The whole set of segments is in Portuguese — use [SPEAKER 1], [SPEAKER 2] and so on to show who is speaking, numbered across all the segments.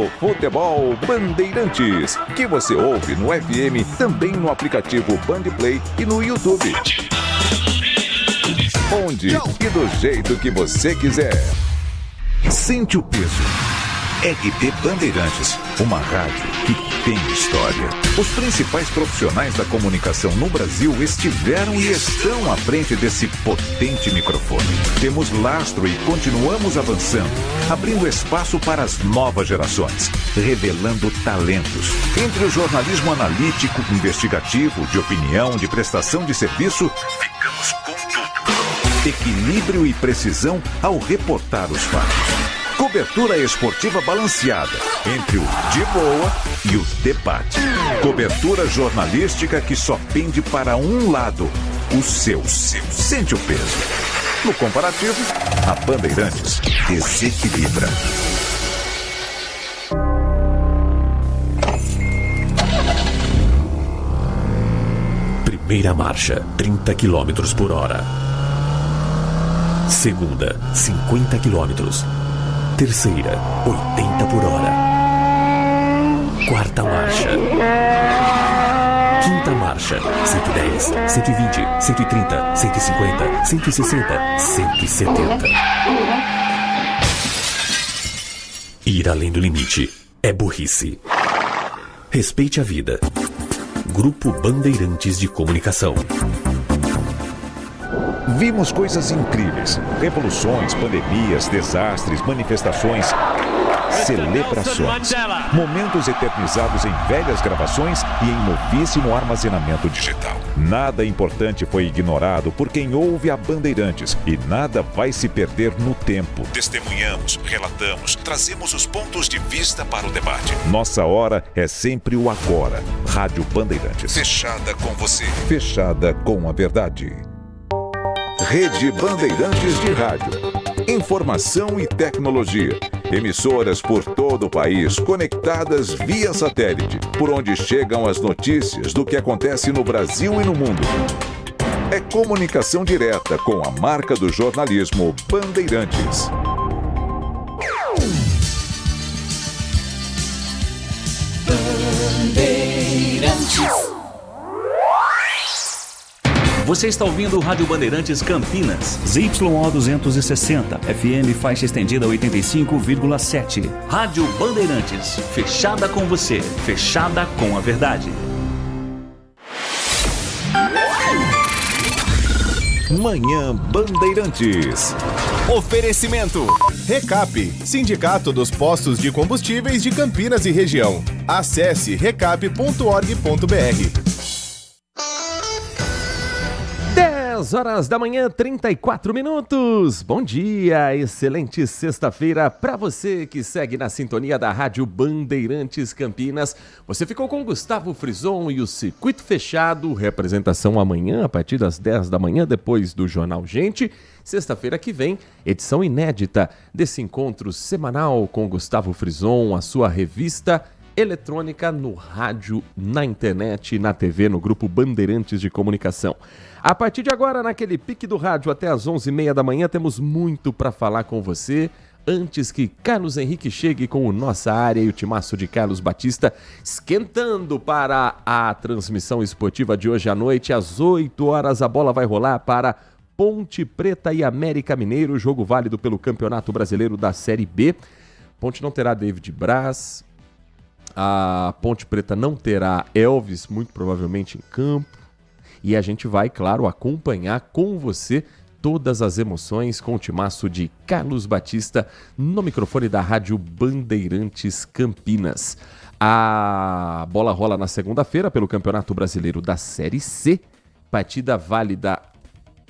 [SPEAKER 1] do Futebol Bandeirantes, que você ouve no FM, também no aplicativo Bandplay e no YouTube. Onde e do jeito que você quiser. Sente o peso. RP Bandeirantes, uma rádio que tem história. Os principais profissionais da comunicação no Brasil estiveram e estão à frente desse potente microfone. Temos lastro e continuamos avançando, abrindo espaço para as novas gerações, revelando talentos. Entre o jornalismo analítico, investigativo, de opinião, de prestação de serviço, ficamos com tudo. Equilíbrio e precisão ao reportar os fatos. Cobertura esportiva balanceada entre o de boa e o debate. Cobertura jornalística que só pende para um lado, o seu. Sente o peso. No comparativo, a Bandeirantes desequilibra.
[SPEAKER 2] Primeira marcha, 30 km por hora. Segunda, 50 km. Terceira, 80 por hora. Quarta marcha. Quinta marcha, 110, 120, 130, 150, 160, 170. Ir além do limite é burrice. Respeite a vida. Grupo Bandeirantes de Comunicação.
[SPEAKER 1] Vimos coisas incríveis, revoluções, pandemias, desastres, manifestações, celebrações, momentos eternizados em velhas gravações e em novíssimo armazenamento digital. Nada importante foi ignorado por quem ouve a Bandeirantes e nada vai se perder no tempo. Testemunhamos, relatamos, trazemos os pontos de vista para o debate. Nossa hora é sempre o agora. Rádio Bandeirantes. Fechada com você. Fechada com a verdade. Rede Bandeirantes de Rádio. Informação e tecnologia. Emissoras por todo o país, conectadas via satélite, por onde chegam as notícias do que acontece no Brasil e no mundo. É comunicação direta com a marca do jornalismo Bandeirantes.
[SPEAKER 3] Bandeirantes. Você está ouvindo o Rádio Bandeirantes Campinas. ZYO 260, FM faixa estendida 85,7. Rádio Bandeirantes, fechada com você, fechada com a verdade.
[SPEAKER 1] Manhã Bandeirantes.
[SPEAKER 4] Oferecimento. Recap, Sindicato dos Postos de Combustíveis de Campinas e Região. Acesse recap.org.br.
[SPEAKER 5] 10 horas da manhã, 34 minutos. Bom dia, excelente sexta-feira para você que segue na sintonia da Rádio Bandeirantes Campinas. Você ficou com o Gustavo Frison e o Circuito Fechado, representação amanhã a partir das 10 da manhã, depois do Jornal Gente. Sexta-feira que vem, edição inédita desse encontro semanal com Gustavo Frison, a sua revista eletrônica no rádio, na internet, na TV, no Grupo Bandeirantes de Comunicação. A partir de agora, naquele pique do rádio até às 11h30 da manhã, temos muito para falar com você. Antes que Carlos Henrique chegue com o Nossa Área e o timaço de Carlos Batista, esquentando para a transmissão esportiva de hoje à noite, às 8 horas, a bola vai rolar para Ponte Preta e América Mineiro, jogo válido pelo Campeonato Brasileiro da Série B. Ponte não terá David Braz, a Ponte Preta não terá Elvis, muito provavelmente em campo. E a gente vai, claro, acompanhar com você todas as emoções com o timaço de Carlos Batista no microfone da Rádio Bandeirantes Campinas. A bola rola na segunda-feira pelo Campeonato Brasileiro da Série C. Partida válida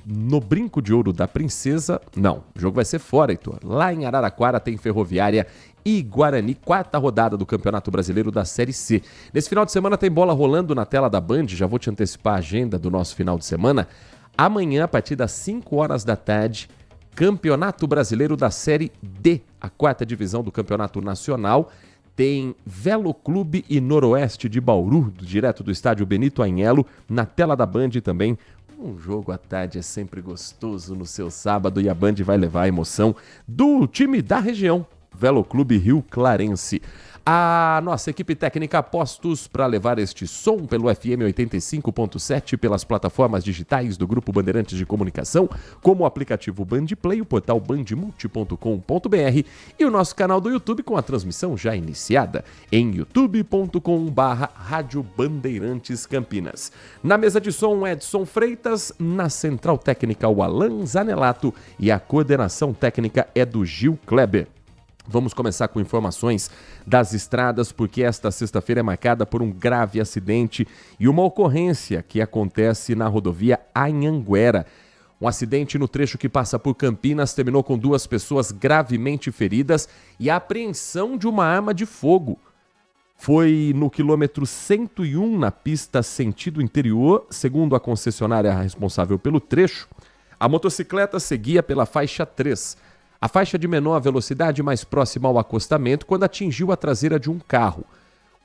[SPEAKER 5] no Brinco de Ouro da Princesa. Não, o jogo vai ser fora, Heitor. Lá em Araraquara tem Ferroviária e Guarani, quarta rodada do Campeonato Brasileiro da Série C. Nesse final de semana tem bola rolando na tela da Band, já vou te antecipar a agenda do nosso final de semana. Amanhã, a partir das 5 horas da tarde, Campeonato Brasileiro da Série D, a quarta divisão do Campeonato Nacional. Tem Velo Clube e Noroeste de Bauru, direto do estádio Benito Anhelo, na tela da Band também. Um jogo à tarde é sempre gostoso no seu sábado e a Band vai levar a emoção do time da região. Veloclube Rio Clarense. A nossa equipe técnica postos para levar este som pelo FM 85.7 pelas plataformas digitais do Grupo Bandeirantes de Comunicação, como o aplicativo Bandplay, o portal bandmulti.com.br e o nosso canal do YouTube com a transmissão já iniciada em youtube.com/Rádio Bandeirantes Campinas. Na mesa de som, Edson Freitas, na central técnica o Alan Zanelato e a coordenação técnica é do Gil Kleber. Vamos começar com informações das estradas, porque esta sexta-feira é marcada por um grave acidente e uma ocorrência que acontece na rodovia Anhanguera. Um acidente no trecho que passa por Campinas terminou com 2 pessoas gravemente feridas e a apreensão de uma arma de fogo. Foi no quilômetro 101 na pista sentido interior, segundo a concessionária responsável pelo trecho. A motocicleta seguia pela faixa 3. A faixa de menor velocidade mais próxima ao acostamento quando atingiu a traseira de um carro.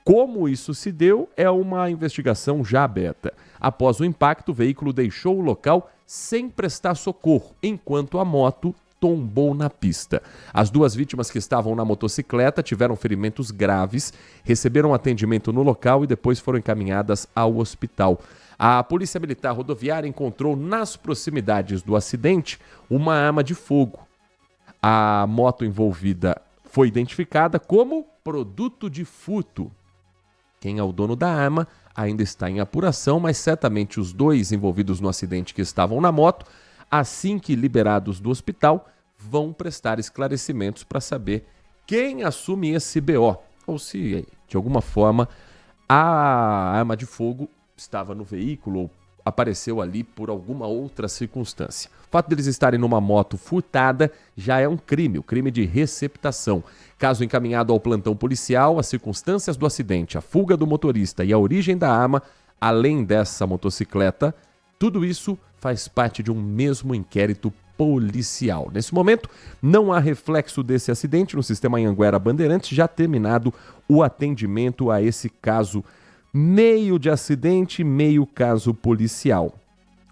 [SPEAKER 5] Como isso se deu é uma investigação já aberta. Após o impacto, o veículo deixou o local sem prestar socorro, enquanto a moto tombou na pista. As 2 vítimas que estavam na motocicleta tiveram ferimentos graves, receberam atendimento no local e depois foram encaminhadas ao hospital. A Polícia Militar Rodoviária encontrou nas proximidades do acidente uma arma de fogo. A moto envolvida foi identificada como produto de furto. Quem é o dono da arma ainda está em apuração, mas certamente os 2 envolvidos no acidente que estavam na moto, assim que liberados do hospital, vão prestar esclarecimentos para saber quem assume esse BO, ou se, de alguma forma, a arma de fogo estava no veículo ou apareceu ali por alguma outra circunstância. O fato deles estarem numa moto furtada já é um crime, o crime de receptação. Caso encaminhado ao plantão policial, as circunstâncias do acidente, a fuga do motorista e a origem da arma, além dessa motocicleta, tudo isso faz parte de um mesmo inquérito policial. Nesse momento, não há reflexo desse acidente no sistema Anhanguera Bandeirantes, já terminado o atendimento a esse caso meio de acidente, meio caso policial.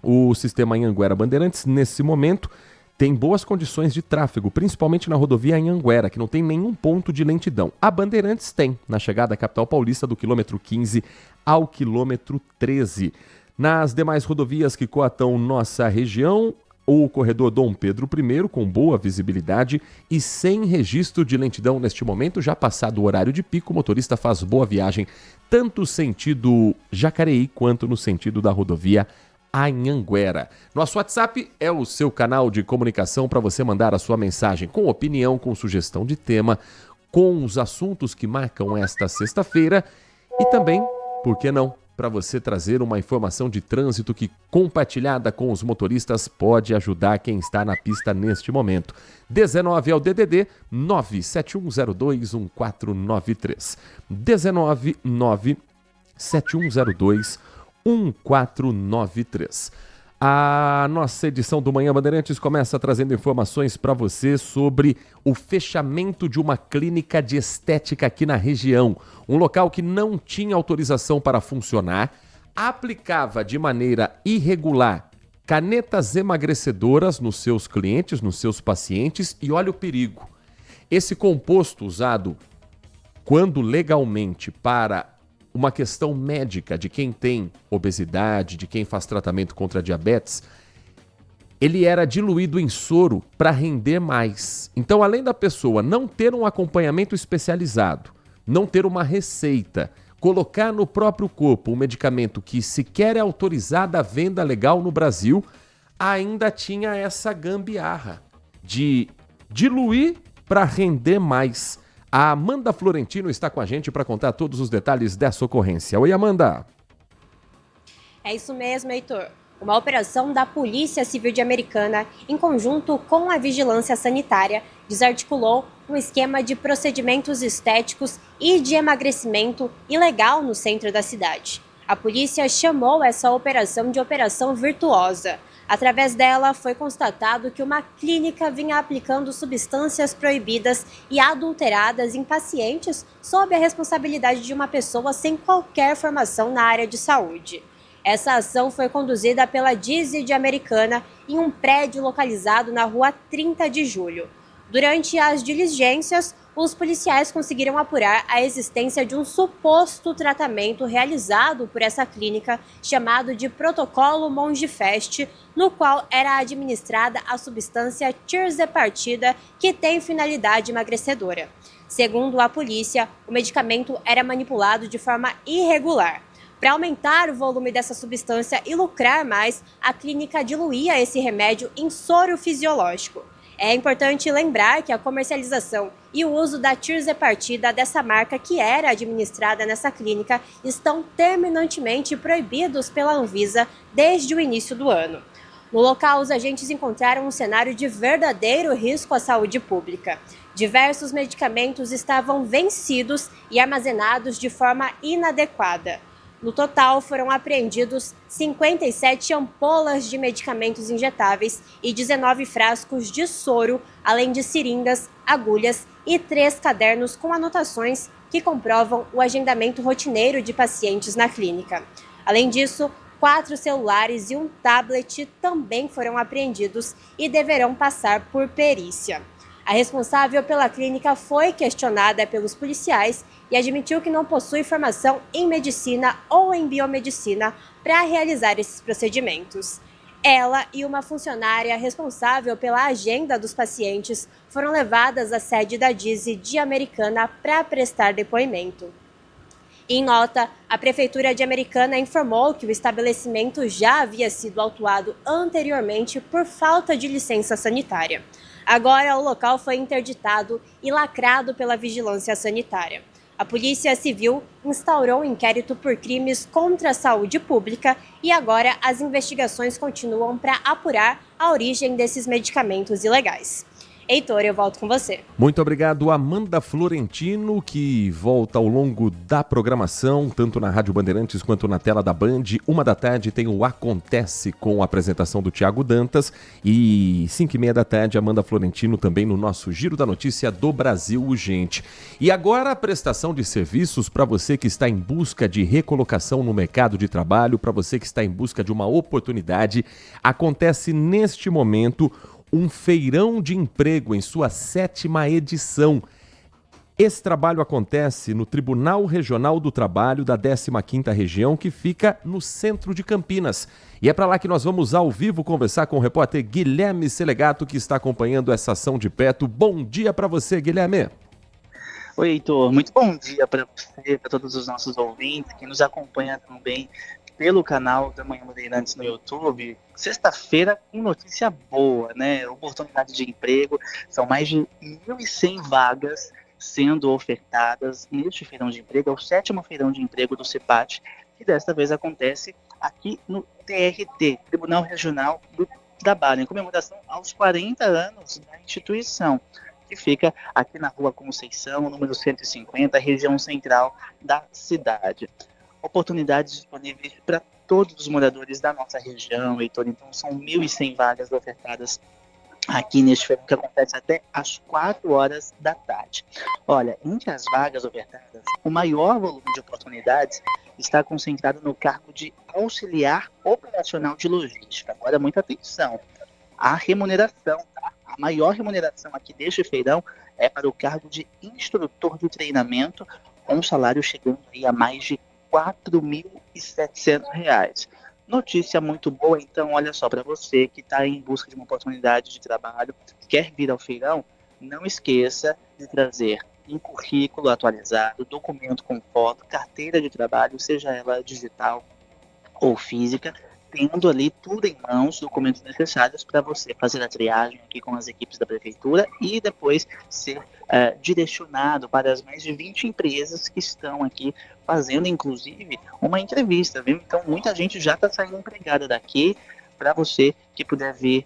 [SPEAKER 5] O sistema Anhanguera Bandeirantes, nesse momento, tem boas condições de tráfego, principalmente na rodovia Anhanguera, que não tem nenhum ponto de lentidão. A Bandeirantes tem, na chegada à capital paulista, do quilômetro 15 ao quilômetro 13. Nas demais rodovias que coatam nossa região, o corredor Dom Pedro I, com boa visibilidade e sem registro de lentidão neste momento, já passado o horário de pico, o motorista faz boa viagem, tanto sentido Jacareí quanto no sentido da rodovia Anhanguera. Nosso WhatsApp é o seu canal de comunicação para você mandar a sua mensagem com opinião, com sugestão de tema, com os assuntos que marcam esta sexta-feira e também, por que não, para você trazer uma informação de trânsito que, compartilhada com os motoristas, pode ajudar quem está na pista neste momento. 19 é o DDD 971021493. 19 971021493. A nossa edição do Manhã Bandeirantes começa trazendo informações para você sobre o fechamento de uma clínica de estética aqui na região. Um local que não tinha autorização para funcionar, aplicava de maneira irregular canetas emagrecedoras nos seus clientes, nos seus pacientes, e olha o perigo. Esse composto usado, quando legalmente para uma questão médica de quem tem obesidade, de quem faz tratamento contra diabetes, ele era diluído em soro para render mais. Então, além da pessoa não ter um acompanhamento especializado, não ter uma receita, colocar no próprio corpo um medicamento que sequer é autorizado à venda legal no Brasil, ainda tinha essa gambiarra de diluir para render mais. A Amanda Florentino está com a gente para contar todos os detalhes dessa ocorrência. Oi, Amanda.
[SPEAKER 6] É isso mesmo, Heitor. Uma operação da Polícia Civil de Americana, em conjunto com a Vigilância Sanitária, desarticulou um esquema de procedimentos estéticos e de emagrecimento ilegal no centro da cidade. A polícia chamou essa operação de Operação Virtuosa. Através dela, foi constatado que uma clínica vinha aplicando substâncias proibidas e adulteradas em pacientes sob a responsabilidade de uma pessoa sem qualquer formação na área de saúde. Essa ação foi conduzida pela DISE de Americana em um prédio localizado na rua 30 de Julho. Durante as diligências, os policiais conseguiram apurar a existência de um suposto tratamento realizado por essa clínica chamado de Protocolo Mongifest, no qual era administrada a substância tirzepatida, que tem finalidade emagrecedora. Segundo a polícia, o medicamento era manipulado de forma irregular. Para aumentar o volume dessa substância e lucrar mais, a clínica diluía esse remédio em soro fisiológico. É importante lembrar que a comercialização e o uso da tirzepatida dessa marca que era administrada nessa clínica estão terminantemente proibidos pela Anvisa desde o início do ano. No local, os agentes encontraram um cenário de verdadeiro risco à saúde pública. Diversos medicamentos estavam vencidos e armazenados de forma inadequada. No total, foram apreendidos 57 ampolas de medicamentos injetáveis e 19 frascos de soro, além de seringas, agulhas e 3 cadernos com anotações que comprovam o agendamento rotineiro de pacientes na clínica. Além disso, 4 celulares e um tablet também foram apreendidos e deverão passar por perícia. A responsável pela clínica foi questionada pelos policiais e admitiu que não possui formação em medicina ou em biomedicina para realizar esses procedimentos. Ela e uma funcionária responsável pela agenda dos pacientes foram levadas à sede da DISE de Americana para prestar depoimento. Em nota, a Prefeitura de Americana informou que o estabelecimento já havia sido autuado anteriormente por falta de licença sanitária. Agora, o local foi interditado e lacrado pela Vigilância Sanitária. A Polícia Civil instaurou um inquérito por crimes contra a saúde pública e agora as investigações continuam para apurar a origem desses medicamentos ilegais. Heitor, eu volto com você.
[SPEAKER 5] Muito obrigado, Amanda Florentino, que volta ao longo da programação, tanto na Rádio Bandeirantes quanto na tela da Band. 13h tem o Acontece com a apresentação do Tiago Dantas e 17h30 Amanda Florentino também no nosso Giro da Notícia do Brasil Urgente. E agora a prestação de serviços para você que está em busca de recolocação no mercado de trabalho, para você que está em busca de uma oportunidade, acontece neste momento um feirão de emprego em sua 7ª edição. Esse trabalho acontece no Tribunal Regional do Trabalho da 15ª Região, que fica no centro de Campinas. E é para lá que nós vamos ao vivo conversar com o repórter Guilherme Selegato, que está acompanhando essa ação de perto. Bom dia para você, Guilherme.
[SPEAKER 7] Oi, Heitor. Muito bom dia para você, para todos os nossos ouvintes, que nos acompanha também pelo canal da Manhã Bandeirantes no YouTube. Sexta-feira com notícia boa, né? Oportunidade de emprego. São mais de 1.100 vagas sendo ofertadas neste feirão de emprego. É o 7º feirão de emprego do CEPAT, que desta vez acontece aqui no TRT, Tribunal Regional do Trabalho, em comemoração aos 40 anos da instituição, que fica aqui na Rua Conceição, número 150, região central da cidade. Oportunidades disponíveis para todos os moradores da nossa região, Heitor. Então são 1.100 vagas ofertadas aqui neste feirão, que acontece até às 4h da tarde. Olha, entre as vagas ofertadas, o maior volume de oportunidades está concentrado no cargo de auxiliar operacional de logística. Agora, muita atenção. A remuneração, tá? A maior remuneração aqui deste feirão é para o cargo de instrutor de treinamento, com um salário chegando aí a mais de R$ 4.700. Notícia muito boa, então, olha só, para você que está em busca de uma oportunidade de trabalho, quer vir ao feirão, não esqueça de trazer um currículo atualizado, documento com foto, carteira de trabalho, seja ela digital ou física, tendo ali tudo em mãos, documentos necessários para você fazer a triagem aqui com as equipes da prefeitura e depois ser direcionado para as mais de 20 empresas que estão aqui fazendo, inclusive, uma entrevista, viu? Então, muita gente já está saindo empregada daqui. Para você que puder vir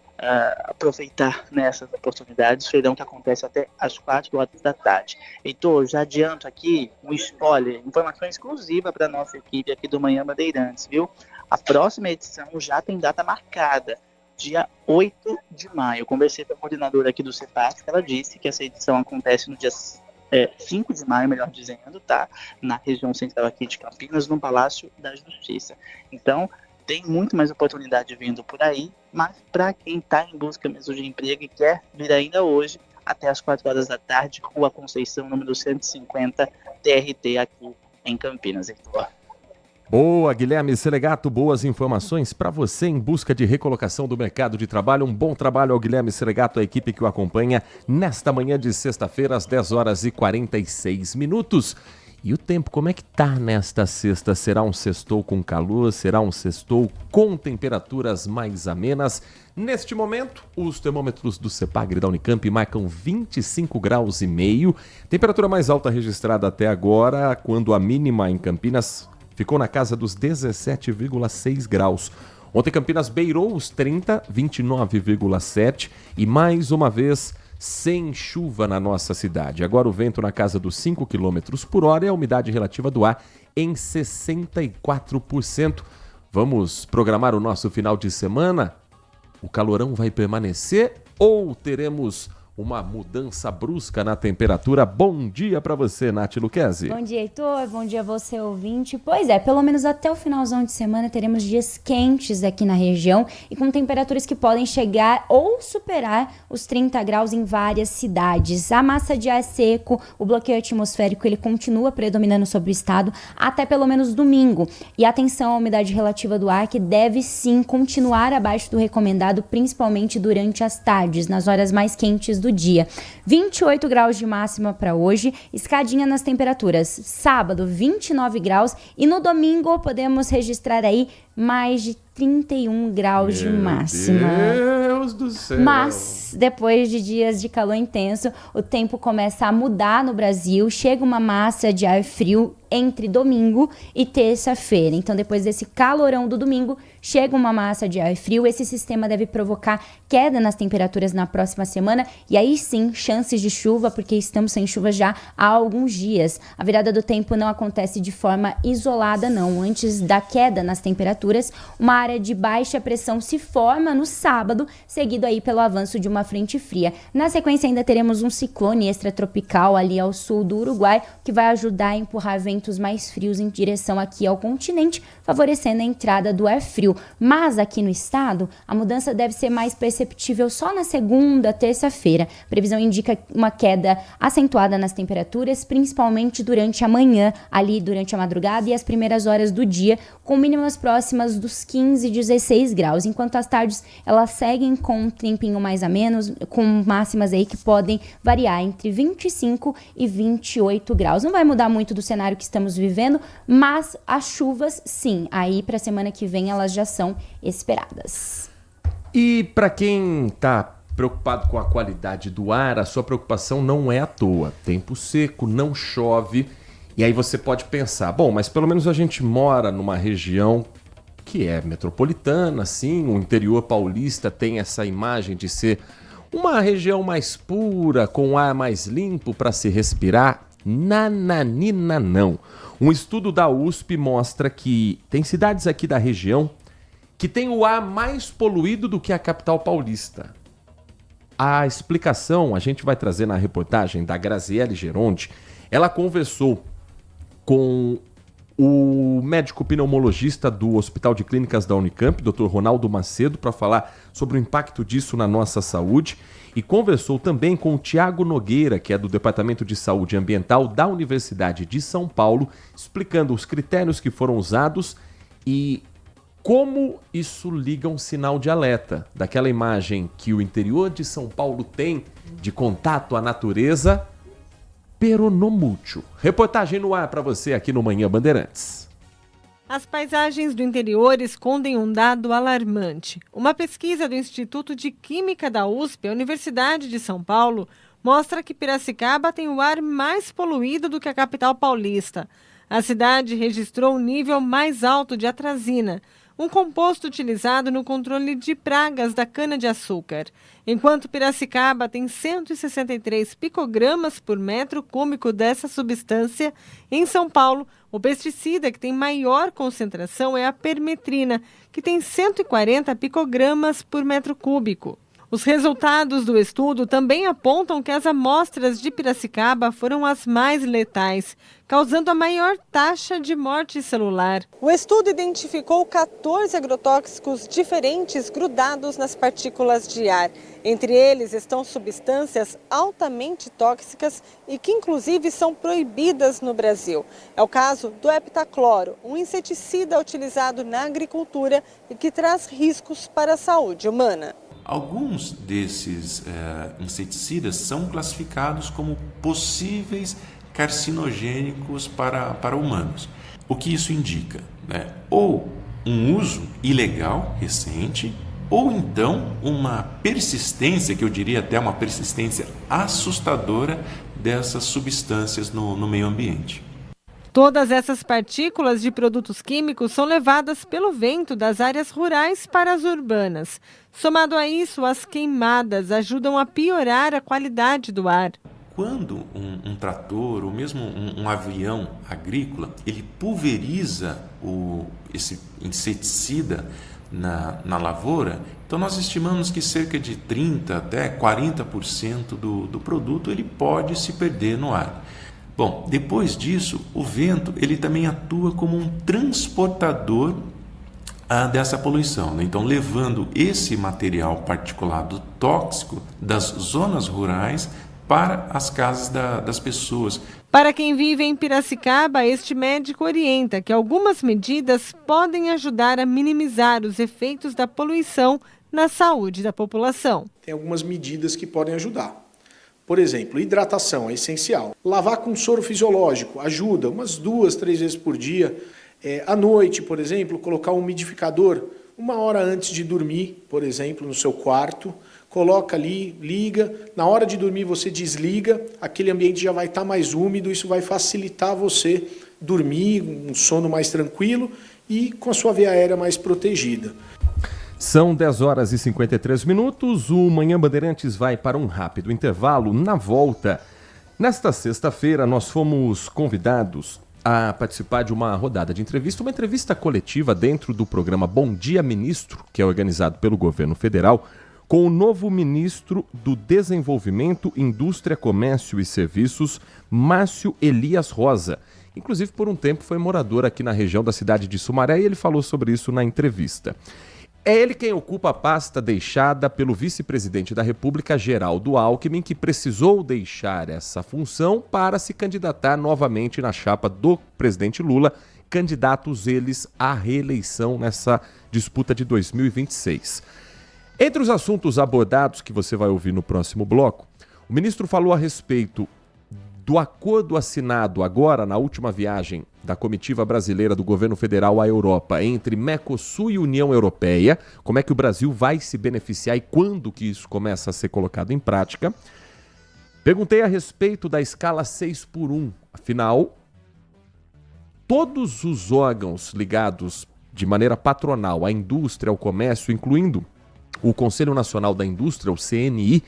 [SPEAKER 7] aproveitar nessas oportunidades, feirão que acontece até às 4h da tarde. Heitor, já adianto aqui um spoiler, informação exclusiva para a nossa equipe aqui do Manhã Bandeirantes, viu? A próxima edição já tem data marcada, dia 8 de maio. Eu conversei com a coordenadora aqui do CEPAT, ela disse que essa edição acontece no dia 5 de maio, melhor dizendo, tá? Na região central aqui de Campinas, no Palácio da Justiça. Então, tem muito mais oportunidade vindo por aí, mas para quem está em busca mesmo de emprego e quer vir ainda hoje, até as 4 horas da tarde, Rua Conceição, número 150, TRT, aqui em Campinas, Heitor.
[SPEAKER 5] Boa, Guilherme Selegato, boas informações para você em busca de recolocação do mercado de trabalho. Um bom trabalho ao Guilherme Selegato, a equipe que o acompanha nesta manhã de sexta-feira, às 10 horas e 46 minutos. E o tempo, como é que tá nesta sexta? Será um sextou com calor? Será um sextou com temperaturas mais amenas? Neste momento, os termômetros do CEPAGRE da Unicamp marcam 25 graus e meio. Temperatura mais alta registrada até agora, quando a mínima em Campinas ficou na casa dos 17,6 graus. Ontem Campinas beirou os 30, 29,7 e mais uma vez sem chuva na nossa cidade. Agora o vento na casa dos 5 km por hora e a umidade relativa do ar em 64%. Vamos programar o nosso final de semana? O calorão vai permanecer ou teremos uma mudança brusca na temperatura? Bom dia para você, Nath Luquezzi.
[SPEAKER 8] Bom dia, Heitor. Bom dia a você, ouvinte. Pois é, pelo menos até o finalzão de semana teremos dias quentes aqui na região e com temperaturas que podem chegar ou superar os 30 graus em várias cidades. A massa de ar seco, o bloqueio atmosférico, ele continua predominando sobre o estado até pelo menos domingo. E atenção à umidade relativa do ar, que deve sim continuar abaixo do recomendado, principalmente durante as tardes, nas horas mais quentes do dia. 28 graus de máxima para hoje, escadinha nas temperaturas. Sábado, 29 graus e no domingo podemos registrar aí mais de 31 graus de máxima.
[SPEAKER 5] Meu Deus do céu!
[SPEAKER 8] Mas, depois de dias de calor intenso, o tempo começa a mudar no Brasil, chega uma massa de ar frio entre domingo e terça-feira. Então, depois desse calorão do domingo, chega uma massa de ar frio. Esse sistema deve provocar queda nas temperaturas na próxima semana e aí sim, chances de chuva, porque estamos sem chuva já há alguns dias. A virada do tempo não acontece de forma isolada, não. Antes da queda nas temperaturas, uma área de baixa pressão se forma no sábado, seguido aí pelo avanço de uma frente fria. Na sequência, ainda teremos um ciclone extratropical ali ao sul do Uruguai, que vai ajudar a empurrar ventos mais frios em direção aqui ao continente, favorecendo a entrada do ar frio. Mas aqui no estado, a mudança deve ser mais perceptível só na segunda, terça-feira. A previsão indica uma queda acentuada nas temperaturas, principalmente durante a manhã, ali durante a madrugada e as primeiras horas do dia, com mínimas próximas dos 15 e 16 graus, enquanto as tardes elas seguem com um tempinho mais a menos, com máximas aí que podem variar entre 25 e 28 graus. Não vai mudar muito do cenário que estamos vivendo, mas as chuvas, sim, aí para a semana que vem elas já são esperadas.
[SPEAKER 5] E para quem está preocupado com a qualidade do ar, a sua preocupação não é à toa. Tempo seco, não chove. E aí você pode pensar, bom, mas pelo menos a gente mora numa região que é metropolitana, sim, o interior paulista tem essa imagem de ser uma região mais pura, com ar mais limpo para se respirar. Nananina não. Um estudo da USP mostra que tem cidades aqui da região que tem o ar mais poluído do que a capital paulista. A explicação a gente vai trazer na reportagem da Graziele Geronde. Ela conversou com o médico pneumologista do Hospital de Clínicas da Unicamp, Dr. Ronaldo Macedo, para falar sobre o impacto disso na nossa saúde. E conversou também com o Tiago Nogueira, que é do Departamento de Saúde Ambiental da Universidade de São Paulo, explicando os critérios que foram usados e como isso liga um sinal de alerta, daquela imagem que o interior de São Paulo tem de contato à natureza, peronomútil. Reportagem no ar para você aqui no Manhã Bandeirantes.
[SPEAKER 9] As paisagens do interior escondem um dado alarmante. Uma pesquisa do Instituto de Química da USP, a Universidade de São Paulo, mostra que Piracicaba tem o ar mais poluído do que a capital paulista. A cidade registrou o nível mais alto de atrazina, um composto utilizado no controle de pragas da cana-de-açúcar. Enquanto Piracicaba tem 163 picogramas por metro cúbico dessa substância, em São Paulo, o pesticida que tem maior concentração é a permetrina, que tem 140 picogramas por metro cúbico. Os resultados do estudo também apontam que as amostras de Piracicaba foram as mais letais, causando a maior taxa de morte celular. O estudo identificou 14 agrotóxicos diferentes grudados nas partículas de ar. Entre eles estão substâncias altamente tóxicas e que inclusive são proibidas no Brasil. É o caso do heptacloro, um inseticida utilizado na agricultura e que traz riscos para a saúde humana.
[SPEAKER 10] Alguns desses inseticidas são classificados como possíveis carcinogênicos para humanos. O que isso indica? Ou um uso ilegal recente, ou então uma persistência, que eu diria até uma persistência assustadora dessas substâncias no meio ambiente.
[SPEAKER 9] Todas essas partículas de produtos químicos são levadas pelo vento das áreas rurais para as urbanas. Somado a isso, as queimadas ajudam a piorar a qualidade do ar.
[SPEAKER 10] Quando um trator ou mesmo um avião agrícola, ele pulveriza esse inseticida na lavoura, então nós estimamos que cerca de 30% até 40% do produto ele pode se perder no ar. Bom, depois disso, o vento ele também atua como um transportador dessa poluição, né? Então levando esse material particulado tóxico das zonas rurais para as casas das pessoas.
[SPEAKER 9] Para quem vive em Piracicaba, este médico orienta que algumas medidas podem ajudar a minimizar os efeitos da poluição na saúde da população.
[SPEAKER 11] Tem algumas medidas que podem ajudar. Por exemplo, hidratação é essencial. Lavar com soro fisiológico ajuda, umas 2, 3 vezes por dia. À noite, por exemplo, colocar um umidificador 1 hora antes de dormir, por exemplo, no seu quarto. Coloca ali, liga. Na hora de dormir você desliga, aquele ambiente já vai estar mais úmido, isso vai facilitar você dormir, um sono mais tranquilo e com a sua via aérea mais protegida.
[SPEAKER 5] São 10 horas e 53 minutos, o Manhã Bandeirantes vai para um rápido intervalo. Na volta, nesta sexta-feira, nós fomos convidados a participar de uma rodada de entrevista, uma entrevista coletiva dentro do programa Bom Dia Ministro, que é organizado pelo governo federal, com o novo ministro do Desenvolvimento, Indústria, Comércio e Serviços, Márcio Elias Rosa. Inclusive, por um tempo, foi morador aqui na região da cidade de Sumaré e ele falou sobre isso na entrevista. É ele quem ocupa a pasta deixada pelo vice-presidente da República, Geraldo Alckmin, que precisou deixar essa função para se candidatar novamente na chapa do presidente Lula, candidatos eles à reeleição nessa disputa de 2026. Entre os assuntos abordados que você vai ouvir no próximo bloco, o ministro falou a respeito do acordo assinado agora na última viagem da comitiva brasileira do governo federal à Europa entre Mercosul e União Europeia, como é que o Brasil vai se beneficiar e quando que isso começa a ser colocado em prática. Perguntei a respeito da escala 6x1, afinal, todos os órgãos ligados de maneira patronal à indústria, ao comércio, incluindo o Conselho Nacional da Indústria, o CNI,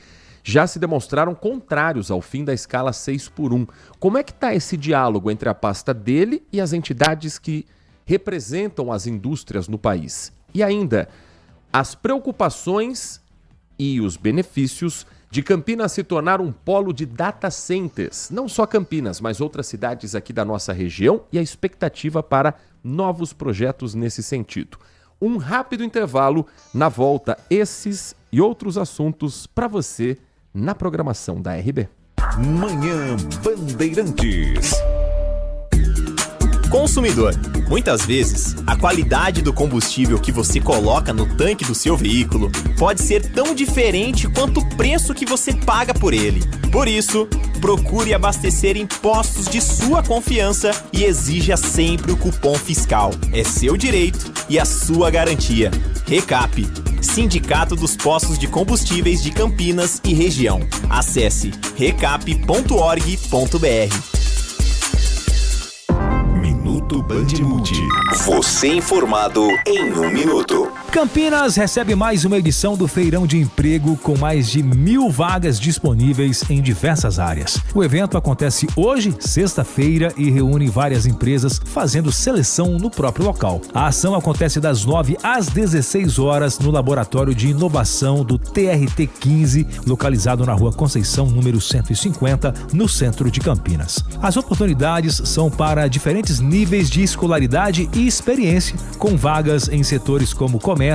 [SPEAKER 5] já se demonstraram contrários ao fim da escala 6x1. Como é que está esse diálogo entre a pasta dele e as entidades que representam as indústrias no país? E ainda, as preocupações e os benefícios de Campinas se tornar um polo de data centers. Não só Campinas, mas outras cidades aqui da nossa região e a expectativa para novos projetos nesse sentido. Um rápido intervalo, na volta, esses e outros assuntos para você na programação da RB.
[SPEAKER 1] Manhã Bandeirantes.
[SPEAKER 12] Consumidor, muitas vezes a qualidade do combustível que você coloca no tanque do seu veículo pode ser tão diferente quanto o preço que você paga por ele. Por isso, procure abastecer em postos de sua confiança e exija sempre o cupom fiscal. É seu direito e a sua garantia. Recap, Sindicato dos Postos de Combustíveis de Campinas e Região. Acesse recap.org.br.
[SPEAKER 1] Minuto Band Multi.
[SPEAKER 12] Você informado em 1 minuto.
[SPEAKER 13] Campinas recebe mais uma edição do Feirão de Emprego com mais de 1.000 vagas disponíveis em diversas áreas. O evento acontece hoje, sexta-feira, e reúne várias empresas fazendo seleção no próprio local. A ação acontece das 9 às 16 horas no Laboratório de Inovação do TRT 15, localizado na Rua Conceição, número 150, no centro de Campinas. As oportunidades são para diferentes níveis de escolaridade e experiência, com vagas em setores como comércio,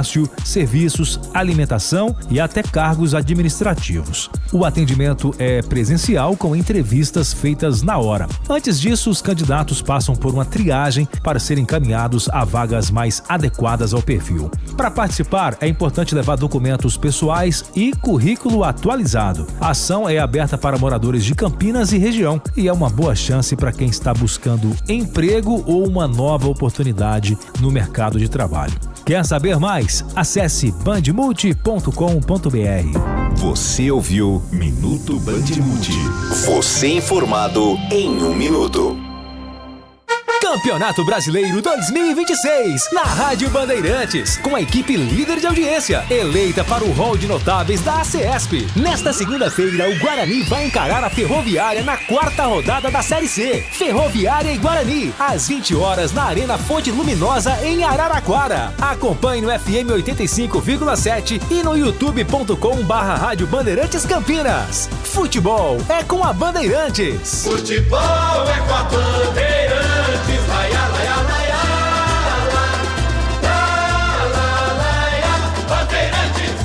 [SPEAKER 13] serviços, alimentação e até cargos administrativos. O atendimento é presencial com entrevistas feitas na hora. Antes disso, os candidatos passam por uma triagem para serem encaminhados a vagas mais adequadas ao perfil. Para participar, é importante levar documentos pessoais e currículo atualizado. A ação é aberta para moradores de Campinas e região e é uma boa chance para quem está buscando emprego ou uma nova oportunidade no mercado de trabalho. Quer saber mais? Acesse bandmulti.com.br.
[SPEAKER 1] Você ouviu Minuto Bandmulti. Você informado em 1 minuto.
[SPEAKER 13] Campeonato Brasileiro 2026, na Rádio Bandeirantes, com a equipe líder de audiência, eleita para o hall de notáveis da ACESP. Nesta segunda-feira, o Guarani vai encarar a Ferroviária na 4ª rodada da Série C. Ferroviária e Guarani, às 20 horas na Arena Fonte Luminosa, em Araraquara. Acompanhe no FM 85,7 e no youtube.com/Rádio Bandeirantes Campinas. Futebol é com a Bandeirantes.
[SPEAKER 14] Futebol é com a Bandeirantes. Laia, laia, laia, laia, Bandeirantes.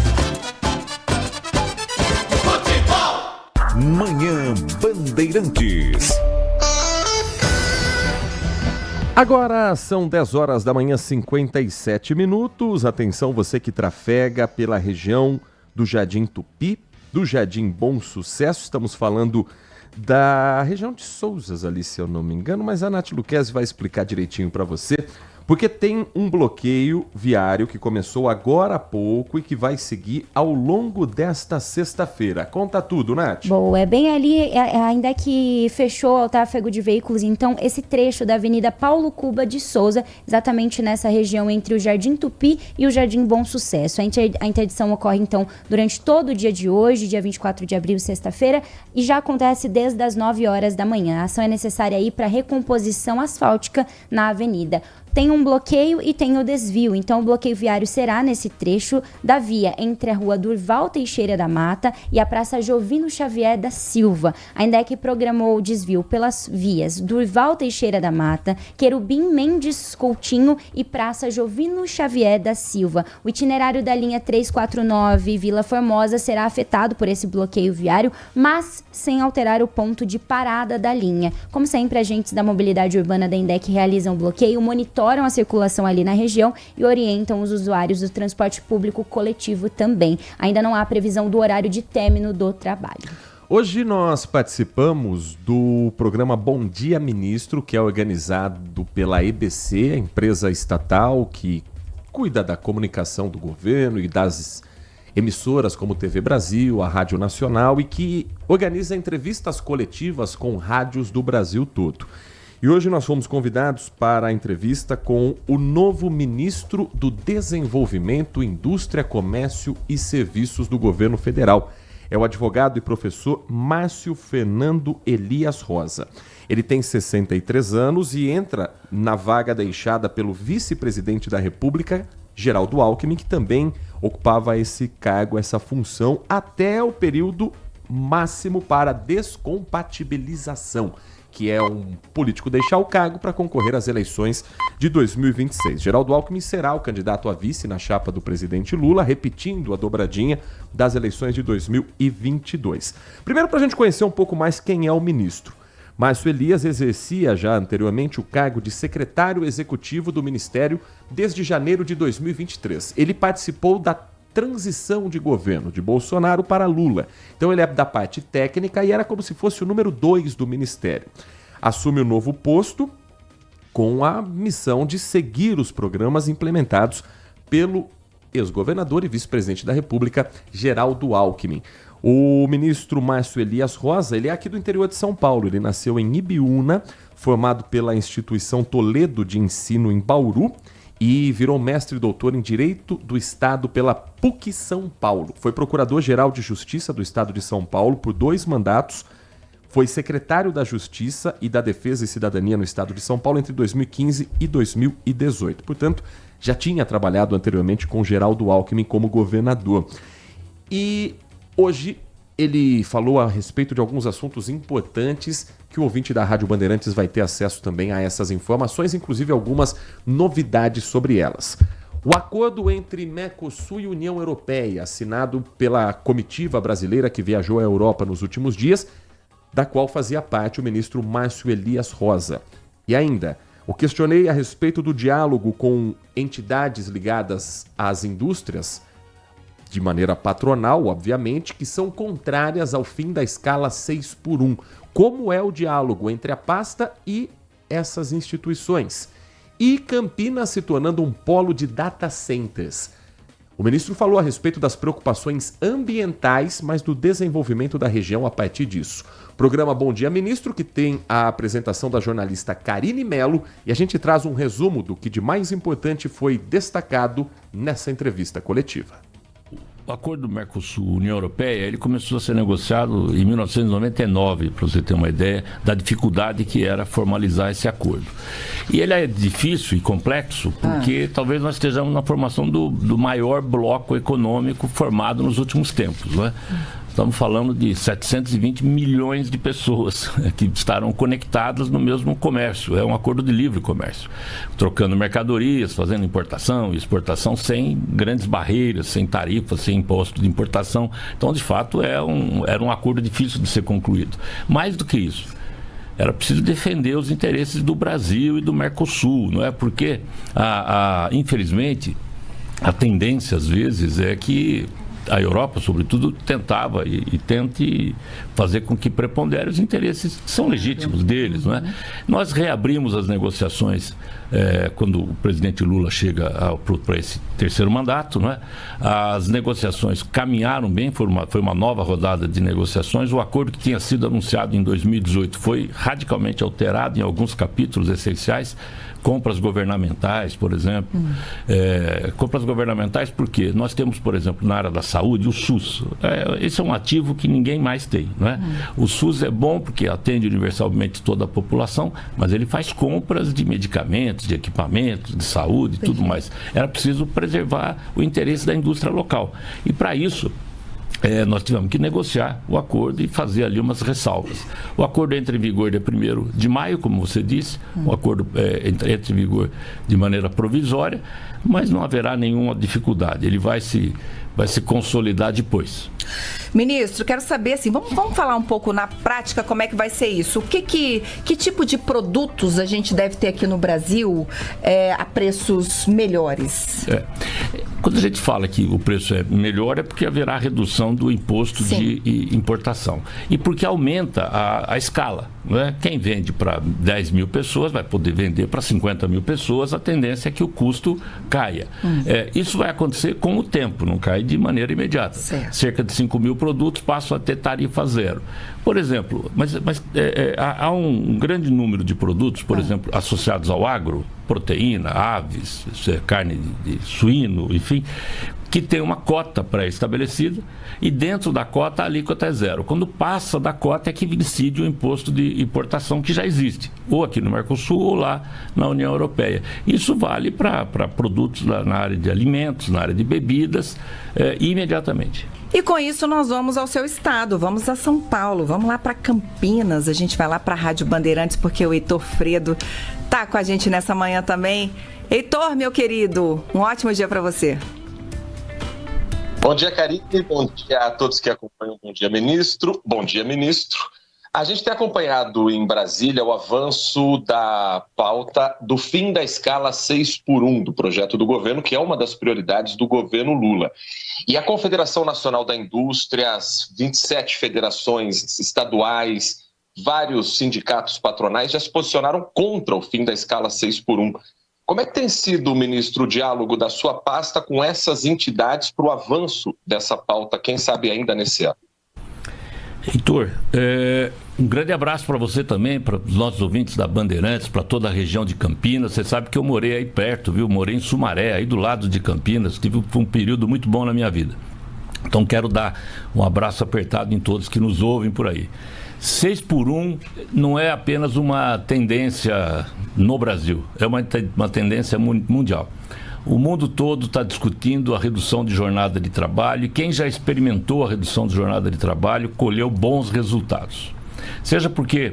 [SPEAKER 14] Futebol.
[SPEAKER 1] Manhã Bandeirantes.
[SPEAKER 5] Agora são 10 horas da manhã, 57 minutos. Atenção, você que trafega pela região do Jardim Tupi, do Jardim Bom Sucesso. Estamos falando da região de Souzas ali, se eu não me engano, mas a Nath Luquezzi vai explicar direitinho para você, porque tem um bloqueio viário que começou agora há pouco e que vai seguir ao longo desta sexta-feira. Conta tudo, Nath.
[SPEAKER 8] Boa, é bem ali, ainda que fechou o tráfego de veículos, então esse trecho da Avenida Paulo Cuba de Souza, exatamente nessa região entre o Jardim Tupi e o Jardim Bom Sucesso. A interdição ocorre então durante todo o dia de hoje, dia 24 de abril, sexta-feira, e já acontece desde as 9 horas da manhã. A ação é necessária aí para recomposição asfáltica na avenida. Tem um bloqueio e tem o desvio, então o bloqueio viário será nesse trecho da via entre a rua Durval Teixeira da Mata e a Praça Jovino Xavier da Silva. A INDEC programou o desvio pelas vias Durval Teixeira da Mata, Querubim Mendes Coutinho e Praça Jovino Xavier da Silva. O itinerário da linha 349 Vila Formosa será afetado por esse bloqueio viário, mas sem alterar o ponto de parada da linha. Como sempre, agentes da mobilidade urbana da INDEC realizam o bloqueio, monitoram a circulação ali na região e orientam os usuários do transporte público coletivo também. Ainda não há previsão do horário de término do trabalho.
[SPEAKER 5] Hoje nós participamos do programa Bom Dia Ministro, que é organizado pela EBC, a empresa estatal que cuida da comunicação do governo e das emissoras como TV Brasil, a Rádio Nacional, e que organiza entrevistas coletivas com rádios do Brasil todo. E hoje nós fomos convidados para a entrevista com o novo ministro do Desenvolvimento, Indústria, Comércio e Serviços do Governo Federal. É o advogado e professor Márcio Fernando Elias Rosa. Ele tem 63 anos e entra na vaga deixada pelo vice-presidente da República, Geraldo Alckmin, que também ocupava esse cargo, essa função, até o período máximo para descompatibilização, que é um político deixar o cargo para concorrer às eleições de 2026. Geraldo Alckmin será o candidato a vice na chapa do presidente Lula, repetindo a dobradinha das eleições de 2022. Primeiro, para a gente conhecer um pouco mais quem é o ministro. Márcio Elias exercia já anteriormente o cargo de secretário executivo do Ministério desde janeiro de 2023. Ele participou da transição de governo de Bolsonaro para Lula. Então ele é da parte técnica e era como se fosse o número 2 do ministério. Assume o novo posto com a missão de seguir os programas implementados pelo ex-governador e vice-presidente da República, Geraldo Alckmin. O ministro Márcio Elias Rosa, ele é aqui do interior de São Paulo. Ele nasceu em Ibiúna, formado pela instituição Toledo de Ensino em Bauru, e virou mestre e doutor em Direito do Estado pela PUC São Paulo. Foi procurador-geral de Justiça do Estado de São Paulo por 2 mandatos. Foi secretário da Justiça e da Defesa e Cidadania no Estado de São Paulo entre 2015 e 2018. Portanto, já tinha trabalhado anteriormente com Geraldo Alckmin como governador. E hoje ele falou a respeito de alguns assuntos importantes que o ouvinte da Rádio Bandeirantes vai ter acesso também a essas informações, inclusive algumas novidades sobre elas. O acordo entre Mercosul e União Europeia, assinado pela comitiva brasileira que viajou à Europa nos últimos dias, da qual fazia parte o ministro Márcio Elias Rosa. E ainda, o questionei a respeito do diálogo com entidades ligadas às indústrias, de maneira patronal, obviamente, que são contrárias ao fim da escala 6x1. Como é o diálogo entre a pasta e essas instituições? E Campinas se tornando um polo de data centers. O ministro falou a respeito das preocupações ambientais, mas do desenvolvimento da região a partir disso. Programa Bom Dia Ministro, que tem a apresentação da jornalista Karine Melo, e a gente traz um resumo do que de mais importante foi destacado nessa entrevista coletiva.
[SPEAKER 15] O acordo do Mercosul-União Europeia, ele começou a ser negociado em 1999, para você ter uma ideia da dificuldade que era formalizar esse acordo. E ele é difícil e complexo porque talvez nós estejamos na formação do maior bloco econômico formado nos últimos tempos, não é? Estamos falando de 720 milhões de pessoas que estarão conectadas no mesmo comércio. É um acordo de livre comércio, trocando mercadorias, fazendo importação e exportação sem grandes barreiras, sem tarifas, sem imposto de importação. Então, de fato, era um acordo difícil de ser concluído. Mais do que isso, era preciso defender os interesses do Brasil e do Mercosul, não é? Porque, infelizmente, a tendência, às vezes, é que a Europa, sobretudo, tentava e tente fazer com que prepondere os interesses que são legítimos deles, não é? Nós reabrimos as negociações quando o presidente Lula chega para esse terceiro mandato, não é? As negociações caminharam bem, foi uma nova rodada de negociações. O acordo que tinha sido anunciado em 2018 foi radicalmente alterado em alguns capítulos essenciais. Compras governamentais, por exemplo. Compras governamentais porque nós temos, por exemplo, na área da saúde, o SUS. Esse é um ativo que ninguém mais tem, não é? O SUS é bom porque atende universalmente toda a população, mas ele faz compras de medicamentos, de equipamentos, de saúde e tudo mais. Era preciso preservar o interesse da indústria local. E para isso, nós tivemos que negociar o acordo e fazer ali umas ressalvas. O acordo entra em vigor dia 1º de maio, como você disse, o acordo entra em vigor de maneira provisória, mas não haverá nenhuma dificuldade, ele vai se consolidar depois.
[SPEAKER 16] Ministro, quero saber, assim, vamos falar um pouco na prática como é que vai ser isso. Que tipo de produtos a gente deve ter aqui no Brasil a preços melhores?
[SPEAKER 15] Quando a gente fala que o preço é melhor, é porque haverá redução do imposto de importação. E porque aumenta a escala, não é? Quem vende para 10 mil pessoas vai poder vender para 50 mil pessoas, a tendência é que o custo caia. Isso vai acontecer com o tempo, não cai de maneira imediata. Cerca de 5 mil produtos passam a ter tarifa zero. Por exemplo, há um grande número de produtos, por exemplo, associados ao agro, proteína, aves, carne de suíno, enfim, que tem uma cota pré-estabelecida e dentro da cota a alíquota é zero. Quando passa da cota é que incide o imposto de importação que já existe, ou aqui no Mercosul ou lá na União Europeia. Isso vale para produtos na área de alimentos, na área de bebidas, imediatamente.
[SPEAKER 16] E com isso nós vamos ao seu estado, vamos a São Paulo, vamos lá para Campinas, a gente vai lá para a Rádio Bandeirantes porque o Heitor Fredo tá com a gente nessa manhã também. Heitor, meu querido, um ótimo dia para você.
[SPEAKER 17] Bom dia, Karine, bom dia a todos que acompanham. Bom dia, ministro. Bom dia, ministro. A gente tem acompanhado em Brasília o avanço da pauta do fim da escala 6x1 do projeto do governo, que é uma das prioridades do governo Lula. E a Confederação Nacional da Indústria, as 27 federações estaduais, vários sindicatos patronais já se posicionaram contra o fim da escala 6x1. Como é que tem sido, ministro, o diálogo da sua pasta com essas entidades para o avanço dessa pauta, quem sabe ainda nesse ano?
[SPEAKER 15] Heitor, um grande abraço para você também, para os nossos ouvintes da Bandeirantes, para toda a região de Campinas. Você sabe que eu morei aí perto, viu? Morei em Sumaré, aí do lado de Campinas. Tive um período muito bom na minha vida. Então quero dar um abraço apertado em todos que nos ouvem por aí. 6 por 1 não é apenas uma tendência no Brasil, é uma tendência mundial. O mundo todo está discutindo a redução de jornada de trabalho e quem já experimentou a redução de jornada de trabalho colheu bons resultados. Seja porque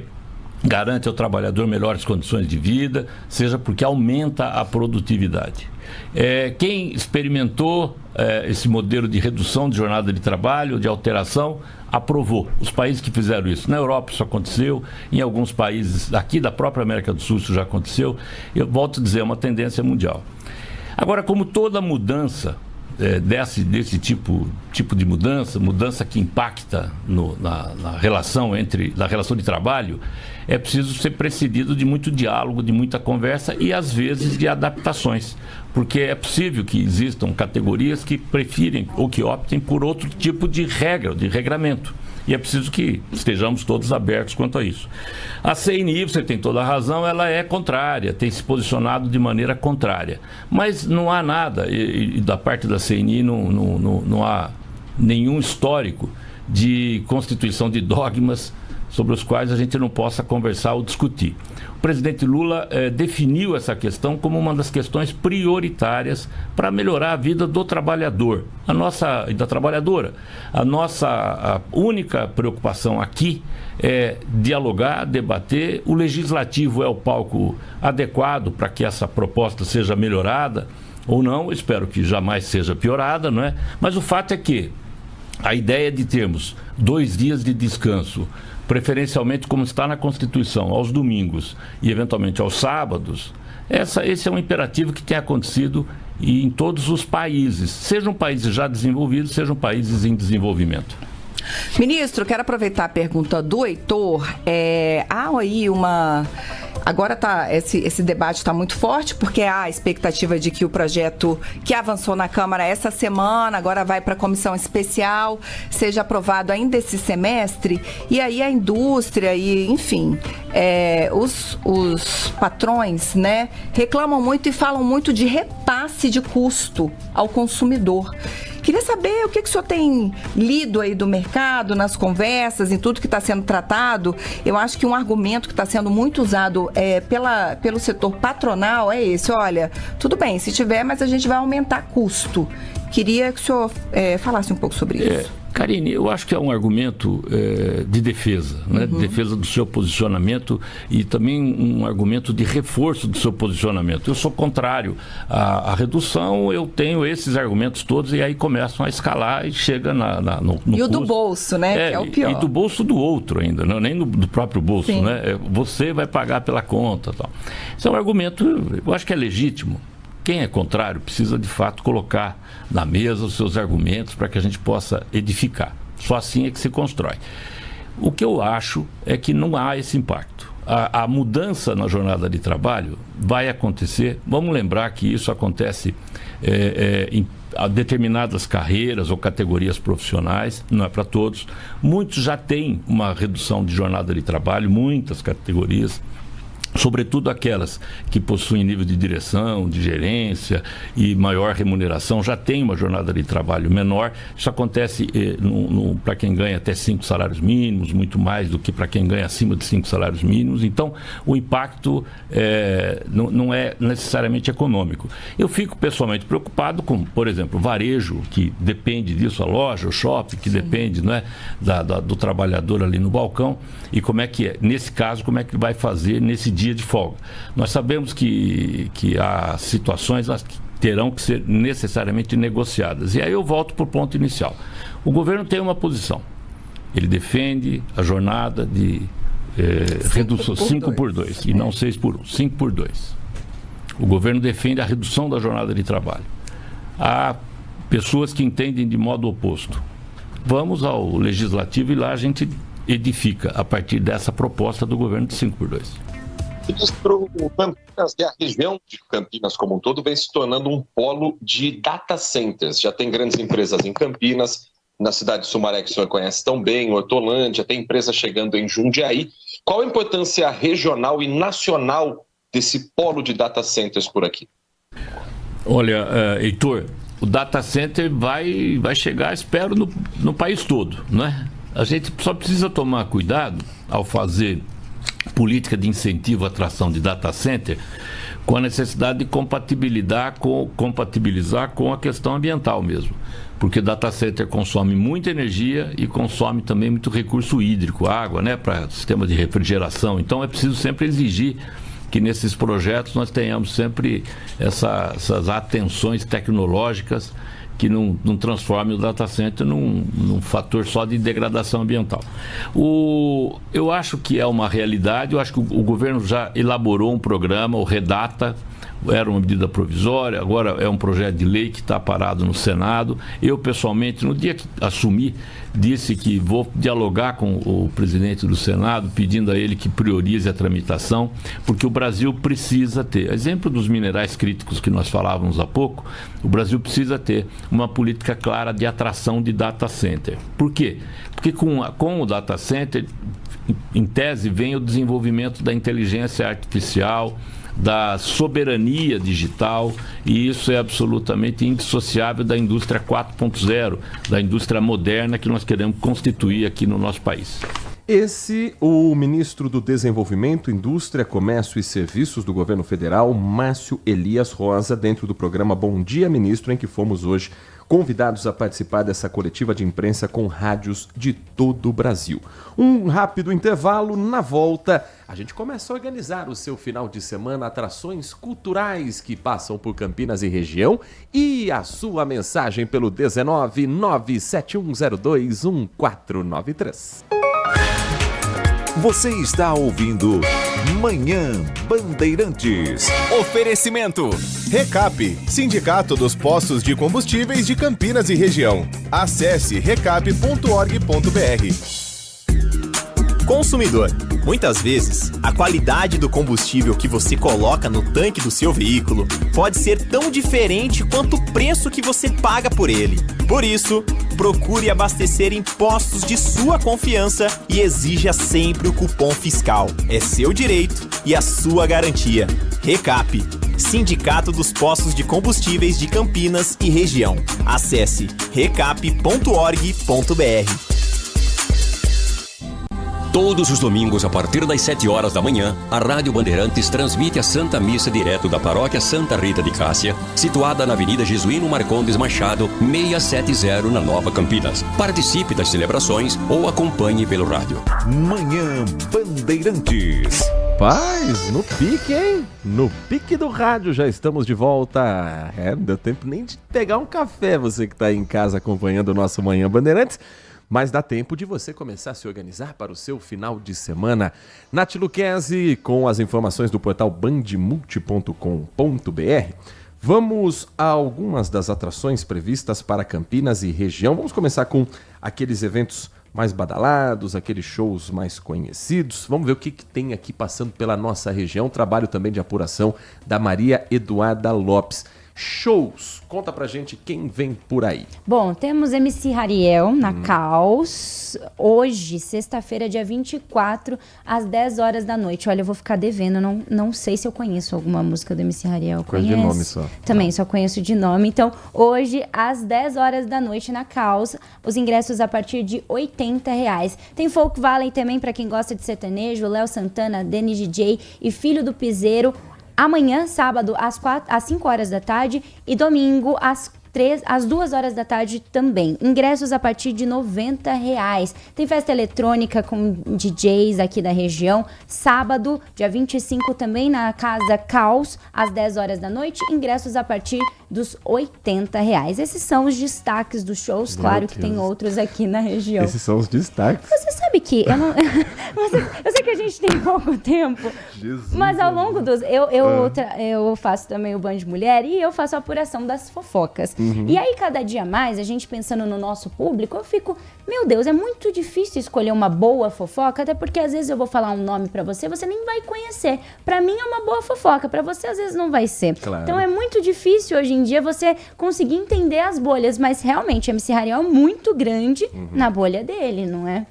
[SPEAKER 15] garante ao trabalhador melhores condições de vida, seja porque aumenta a produtividade. Quem experimentou esse modelo de redução de jornada de trabalho, de alteração, aprovou. Os países que fizeram isso. Na Europa isso aconteceu, em alguns países aqui da própria América do Sul isso já aconteceu. Eu volto a dizer, é uma tendência mundial. Agora, como toda mudança, desse tipo de mudança que impacta na relação de trabalho, é preciso ser precedido de muito diálogo, de muita conversa e, às vezes, de adaptações. Porque é possível que existam categorias que prefirem ou que optem por outro tipo de regra, de regramento. E é preciso que estejamos todos abertos quanto a isso. A CNI, você tem toda a razão, ela é contrária, tem se posicionado de maneira contrária. Mas não há nada, e da parte da CNI não há nenhum histórico de constituição de dogmas sobre os quais a gente não possa conversar ou discutir. O presidente Lula definiu essa questão como uma das questões prioritárias para melhorar a vida do trabalhador e da trabalhadora. A única preocupação aqui é dialogar, debater. O legislativo é o palco adequado para que essa proposta seja melhorada ou não. Espero que jamais seja piorada, não é? Mas o fato é que a ideia de termos 2 dias de descanso, preferencialmente como está na Constituição, aos domingos e eventualmente aos sábados, esse é um imperativo que tem acontecido em todos os países, sejam países já desenvolvidos, sejam países em desenvolvimento.
[SPEAKER 16] Ministro, quero aproveitar a pergunta do Heitor. Há aí agora esse debate está muito forte, porque há a expectativa de que o projeto que avançou na Câmara essa semana, agora vai para a comissão especial, seja aprovado ainda esse semestre, e aí a indústria e, enfim, os patrões, né, reclamam muito e falam muito de repasse de custo ao consumidor. Queria saber o que o senhor tem lido aí do mercado, nas conversas, em tudo que está sendo tratado. Eu acho que um argumento que está sendo muito usado pelo setor patronal é esse: olha, tudo bem, se tiver, mas a gente vai aumentar custo. Queria que o senhor falasse um pouco sobre isso.
[SPEAKER 15] Karine, eu acho que é um argumento de defesa, né? De defesa do seu posicionamento e também um argumento de reforço do seu posicionamento. Eu sou contrário à redução, eu tenho esses argumentos todos e aí começam a escalar e chega no
[SPEAKER 16] e o custo. Do bolso, né? Que é o pior.
[SPEAKER 15] E do bolso do outro ainda, não, nem do próprio bolso, né? Você vai pagar pela conta. Tal. Esse é um argumento, eu acho que é legítimo. Quem é contrário precisa, de fato, colocar na mesa os seus argumentos para que a gente possa edificar. Só assim é que se constrói. O que eu acho é que não há esse impacto. A mudança na jornada de trabalho vai acontecer. Vamos lembrar que isso acontece em determinadas carreiras ou categorias profissionais, não é para todos. Muitos já têm uma redução de jornada de trabalho, muitas categorias, sobretudo aquelas que possuem nível de direção, de gerência e maior remuneração, já tem uma jornada de trabalho menor. Isso acontece para quem ganha até 5 salários mínimos, muito mais do que para quem ganha acima de 5 salários mínimos. Então, o impacto não é necessariamente econômico. Eu fico pessoalmente preocupado com, por exemplo, o varejo, que depende disso, a loja, o shopping, que depende, né, do trabalhador ali no balcão, e como é que nesse caso, como é que vai fazer nesse dia de folga. Nós sabemos que há situações que terão que ser necessariamente negociadas. E aí eu volto para o ponto inicial. O governo tem uma posição. Ele defende a jornada de redução 5 por 2 e não 6 por 1, 5 por 2. O governo defende a redução da jornada de trabalho. Há pessoas que entendem de modo oposto. Vamos ao legislativo e lá a gente edifica a partir dessa proposta do governo de 5 por 2.
[SPEAKER 17] Ministro, Campinas e a região de Campinas como um todo vem se tornando um polo de data centers. Já tem grandes empresas em Campinas, na cidade de Sumaré, que o senhor conhece tão bem, Hortolândia, tem empresa chegando em Jundiaí. Qual a importância regional e nacional desse polo de data centers por aqui?
[SPEAKER 15] Olha, Heitor, o data center vai chegar, espero, no país todo, né? A gente só precisa tomar cuidado ao fazer política de incentivo à atração de data center com a necessidade de compatibilizar com a questão ambiental mesmo. Porque data center consome muita energia e consome também muito recurso hídrico, água, né, para sistema de refrigeração. Então é preciso sempre exigir que nesses projetos nós tenhamos sempre essas atenções tecnológicas que não transforme o data center num fator só de degradação ambiental. Eu acho que é uma realidade, eu acho que o governo já elaborou um programa, o Redata, era uma medida provisória, agora é um projeto de lei que está parado no Senado. Eu, pessoalmente, no dia que assumi, disse que vou dialogar com o presidente do Senado, pedindo a ele que priorize a tramitação, porque o Brasil precisa ter, exemplo dos minerais críticos que nós falávamos há pouco, o Brasil precisa ter uma política clara de atração de data center. Por quê? Porque com o data center, em tese, vem o desenvolvimento da inteligência artificial, da soberania digital, e isso é absolutamente indissociável da indústria 4.0, da indústria moderna que nós queremos constituir aqui no nosso país.
[SPEAKER 5] O ministro do Desenvolvimento, Indústria, Comércio e Serviços do Governo Federal, Márcio Elias Rosa, dentro do programa Bom Dia Ministro, em que fomos hoje convidados a participar dessa coletiva de imprensa com rádios de todo o Brasil. Um rápido intervalo, na volta a gente começa a organizar o seu final de semana, atrações culturais que passam por Campinas e região, e a sua mensagem pelo 19 97102 1493.
[SPEAKER 1] Você está ouvindo Manhã Bandeirantes.
[SPEAKER 4] Oferecimento. Recap, Sindicato dos Postos de Combustíveis de Campinas e Região. Acesse recap.org.br.
[SPEAKER 12] Consumidor. Muitas vezes, a qualidade do combustível que você coloca no tanque do seu veículo pode ser tão diferente quanto o preço que você paga por ele. Por isso, procure abastecer em postos de sua confiança e exija sempre o cupom fiscal. É seu direito e a sua garantia. Recap, Sindicato dos Postos de Combustíveis de Campinas e Região. Acesse recap.org.br.
[SPEAKER 18] Todos os domingos, a partir das 7 horas da manhã, a Rádio Bandeirantes transmite a Santa Missa direto da Paróquia Santa Rita de Cássia, situada na Avenida Jesuíno Marcondes Machado, 670, na Nova Campinas. Participe das celebrações ou acompanhe pelo rádio.
[SPEAKER 1] Manhã Bandeirantes.
[SPEAKER 5] Paz, no pique, hein? No pique do rádio, já estamos de volta. Não deu tempo nem de pegar um café, você que está aí em casa acompanhando o nosso Manhã Bandeirantes. Mas dá tempo de você começar a se organizar para o seu final de semana. Nath Luquezzi, com as informações do portal bandmulti.com.br. Vamos a algumas das atrações previstas para Campinas e região. Vamos começar com aqueles eventos mais badalados, aqueles shows mais conhecidos. Vamos ver o que tem aqui passando pela nossa região. Trabalho também de apuração da Maria Eduarda Lopes. Shows, conta pra gente quem vem por aí.
[SPEAKER 8] Bom, temos MC Hariel na Caos, hoje, sexta-feira, dia 24, às 10 horas da noite. Olha, eu vou ficar devendo, não sei se eu conheço alguma música do MC Hariel.
[SPEAKER 5] Coisa de nome só.
[SPEAKER 8] Também, só conheço de nome. Então, hoje, às 10 horas da noite, na Caos, os ingressos a partir de R$80. Tem Folk Valley também, pra quem gosta de sertanejo, Léo Santana, Danny DJ e Filho do Piseiro. Amanhã, sábado, às 5 horas da tarde e domingo, às 2 horas da tarde também. Ingressos a partir de R$90. Tem festa eletrônica com DJs aqui da região. Sábado, dia 25, também na Casa Caos, às 10 horas da noite. Ingressos a partir dos R$80. Esses são os destaques dos shows. Claro que tem outros aqui na região.
[SPEAKER 5] Esses são os destaques.
[SPEAKER 8] Você sabe que eu sei que a gente tem pouco tempo, mas ao longo dos... Eu faço também o Band Mulher e eu faço a apuração das fofocas. E aí, cada dia mais, a gente pensando no nosso público, eu fico, meu Deus, é muito difícil escolher uma boa fofoca, até porque às vezes eu vou falar um nome pra você nem vai conhecer. Pra mim é uma boa fofoca, pra você às vezes não vai ser.
[SPEAKER 5] Claro.
[SPEAKER 8] Então é muito difícil hoje em em dia você conseguir entender as bolhas, mas realmente MC Hariel é muito grande na bolha dele, não é?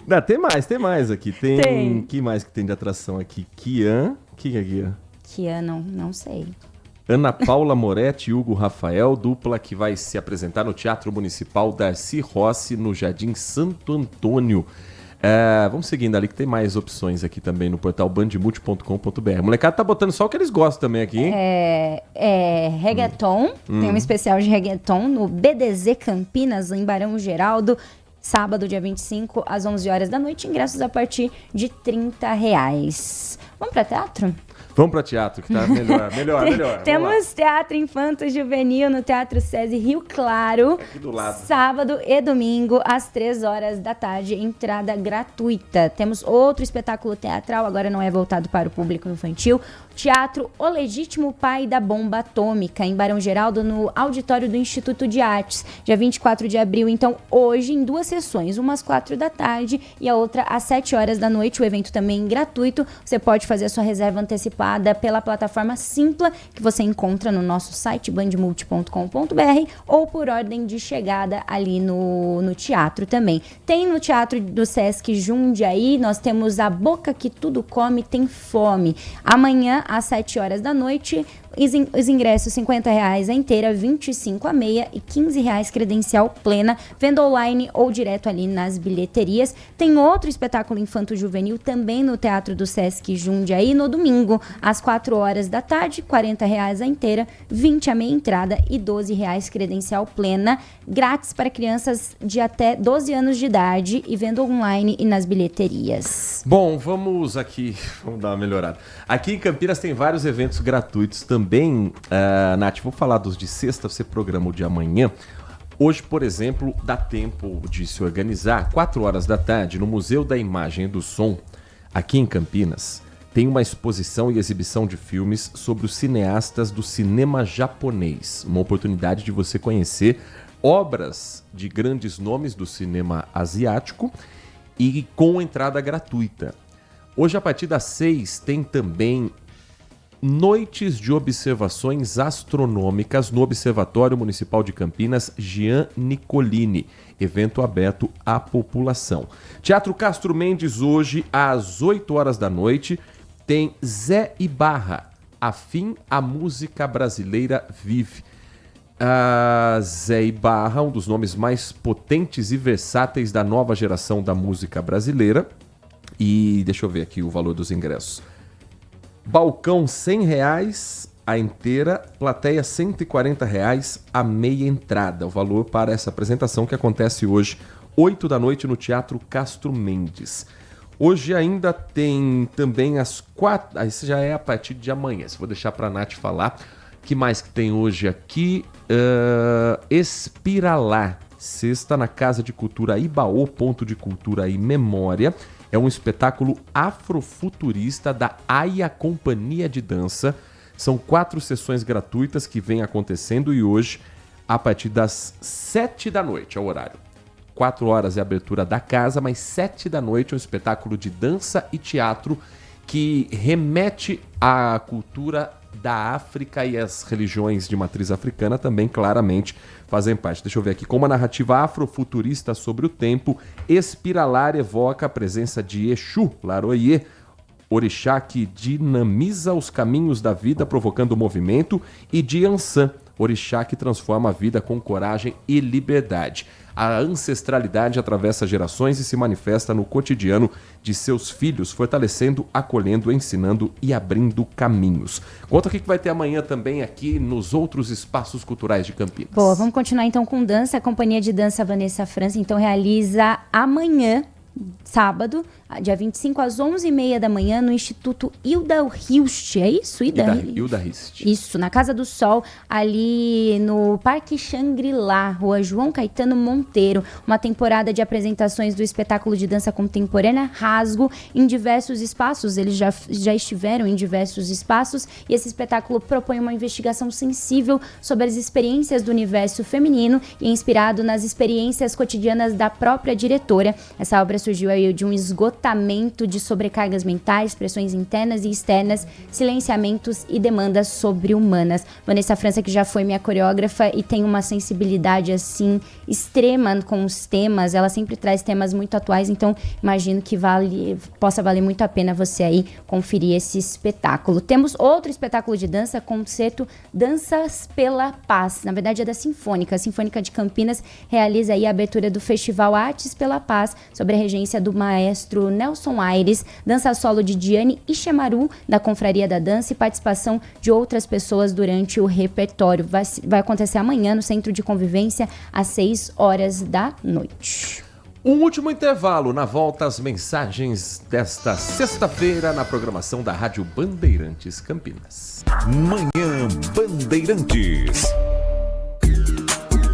[SPEAKER 5] Não, tem mais aqui. Tem. Que mais que tem de atração aqui? Kian. O que é Kian?
[SPEAKER 8] Kian, não sei.
[SPEAKER 5] Ana Paula Moretti e Hugo Rafael, dupla que vai se apresentar no Teatro Municipal Darcy Rossi, no Jardim Santo Antônio. Vamos seguindo ali que tem mais opções aqui também no portal bandmulti.com.br. Molecada tá botando só o que eles gostam também aqui, hein?
[SPEAKER 8] Reggaeton, tem um especial de reggaeton no BDZ Campinas, em Barão Geraldo, sábado, dia 25, às 11 horas da noite, ingressos a partir de R$30. Vamos para teatro?
[SPEAKER 5] Vamos para teatro, que tá melhor.
[SPEAKER 8] Temos Teatro Infanto Juvenil no Teatro SESI Rio Claro.
[SPEAKER 5] Aqui do lado.
[SPEAKER 8] Sábado e domingo, às 3 horas da tarde, entrada gratuita. Temos outro espetáculo teatral, agora não é voltado para o público infantil. Teatro O Legítimo Pai da Bomba Atômica, em Barão Geraldo, no auditório do Instituto de Artes, dia 24 de abril. Então, hoje, em 2 sessões, uma às 4 da tarde e a outra às 7 horas da noite. O evento também gratuito. Você pode fazer a sua reserva antecipada pela plataforma Simpla, que você encontra no nosso site bandmulti.com.br ou por ordem de chegada ali no teatro também. Tem no Teatro do Sesc Jundiaí, nós temos A Boca que Tudo Come Tem Fome. Amanhã, às 7 horas da noite, os ingressos R$50 a inteira, R$25 a meia e R$15 credencial plena, venda online ou direto ali nas bilheterias. Tem outro espetáculo infanto-juvenil também no Teatro do Sesc Jundiaí no domingo, às 4 horas da tarde, R$40 a inteira, R$20 a meia entrada e R$12 credencial plena, grátis para crianças de até 12 anos de idade e venda online e nas bilheterias.
[SPEAKER 5] Bom, vamos dar uma melhorada. Aqui em Campinas tem vários eventos gratuitos também. Nath, vou falar dos de sexta, você programa o de amanhã. Hoje, por exemplo, dá tempo de se organizar. 4 horas da tarde, no Museu da Imagem e do Som, aqui em Campinas, tem uma exposição e exibição de filmes sobre os cineastas do cinema japonês. Uma oportunidade de você conhecer obras de grandes nomes do cinema asiático e com entrada gratuita. Hoje, a partir das 6, tem também noites de observações astronômicas no Observatório Municipal de Campinas Jean Nicolini, evento aberto à população. Teatro Castro Mendes, hoje, às 8 horas da noite, tem Zé Ibarra, Afim a Música Brasileira Vive. Zé Ibarra, um dos nomes mais potentes e versáteis da nova geração da música brasileira. E deixa eu ver aqui o valor dos ingressos. Balcão R$100 a inteira, plateia R$140 a meia entrada. O valor para essa apresentação que acontece hoje, 8 da noite, no Teatro Castro Mendes. Hoje ainda tem também às 4... Isso já é a partir de amanhã, vou deixar para a Nath falar. O que mais que tem hoje aqui? Espiralar, sexta na Casa de Cultura Ibaô, Ponto de Cultura e Memória. É um espetáculo afrofuturista da AIA Companhia de Dança. São 4 sessões gratuitas que vêm acontecendo e hoje, a partir das 7 da noite, é o horário. 4 horas é a abertura da casa, mas 7 da noite é um espetáculo de dança e teatro que remete à cultura da África, e as religiões de matriz africana também claramente fazem parte. Deixa eu ver aqui. Com uma narrativa afrofuturista sobre o tempo, Espiralar evoca a presença de Exu, Laroye, orixá que dinamiza os caminhos da vida provocando movimento, e de Ansan, orixá que transforma a vida com coragem e liberdade. A ancestralidade atravessa gerações e se manifesta no cotidiano de seus filhos, fortalecendo, acolhendo, ensinando e abrindo caminhos. Conta o que vai ter amanhã também aqui nos outros espaços culturais de Campinas.
[SPEAKER 8] Boa, vamos continuar então com dança. A Companhia de Dança Vanessa França então realiza amanhã, sábado, dia 25, às 11h30 da manhã, no Instituto Hilda Hilst. É isso?
[SPEAKER 5] Hilda Hilst.
[SPEAKER 8] Isso, na Casa do Sol, ali no Parque Xangri-Lá, Rua João Caetano Monteiro. Uma temporada de apresentações do espetáculo de dança contemporânea Rasgo em diversos espaços. Eles já estiveram em diversos espaços, e esse espetáculo propõe uma investigação sensível sobre as experiências do universo feminino e inspirado nas experiências cotidianas da própria diretora. Essa obra surgiu aí de um esgotamento de sobrecargas mentais, pressões internas e externas, silenciamentos e demandas sobre-humanas. Vanessa França, que já foi minha coreógrafa e tem uma sensibilidade, assim, extrema com os temas, ela sempre traz temas muito atuais, então imagino que possa valer muito a pena você aí conferir esse espetáculo. Temos outro espetáculo de dança, concerto Danças pela Paz. Na verdade é da Sinfônica. A Sinfônica de Campinas realiza aí a abertura do Festival Artes pela Paz, sob a regência do maestro Nelson Aires, dança solo de Diane Ishemaru, da Confraria da Dança, e participação de outras pessoas durante o repertório. Vai acontecer amanhã no Centro de Convivência, às 6 horas da noite.
[SPEAKER 5] Um último intervalo, na volta às mensagens desta sexta-feira na programação da Rádio Bandeirantes Campinas.
[SPEAKER 1] Manhã Bandeirantes.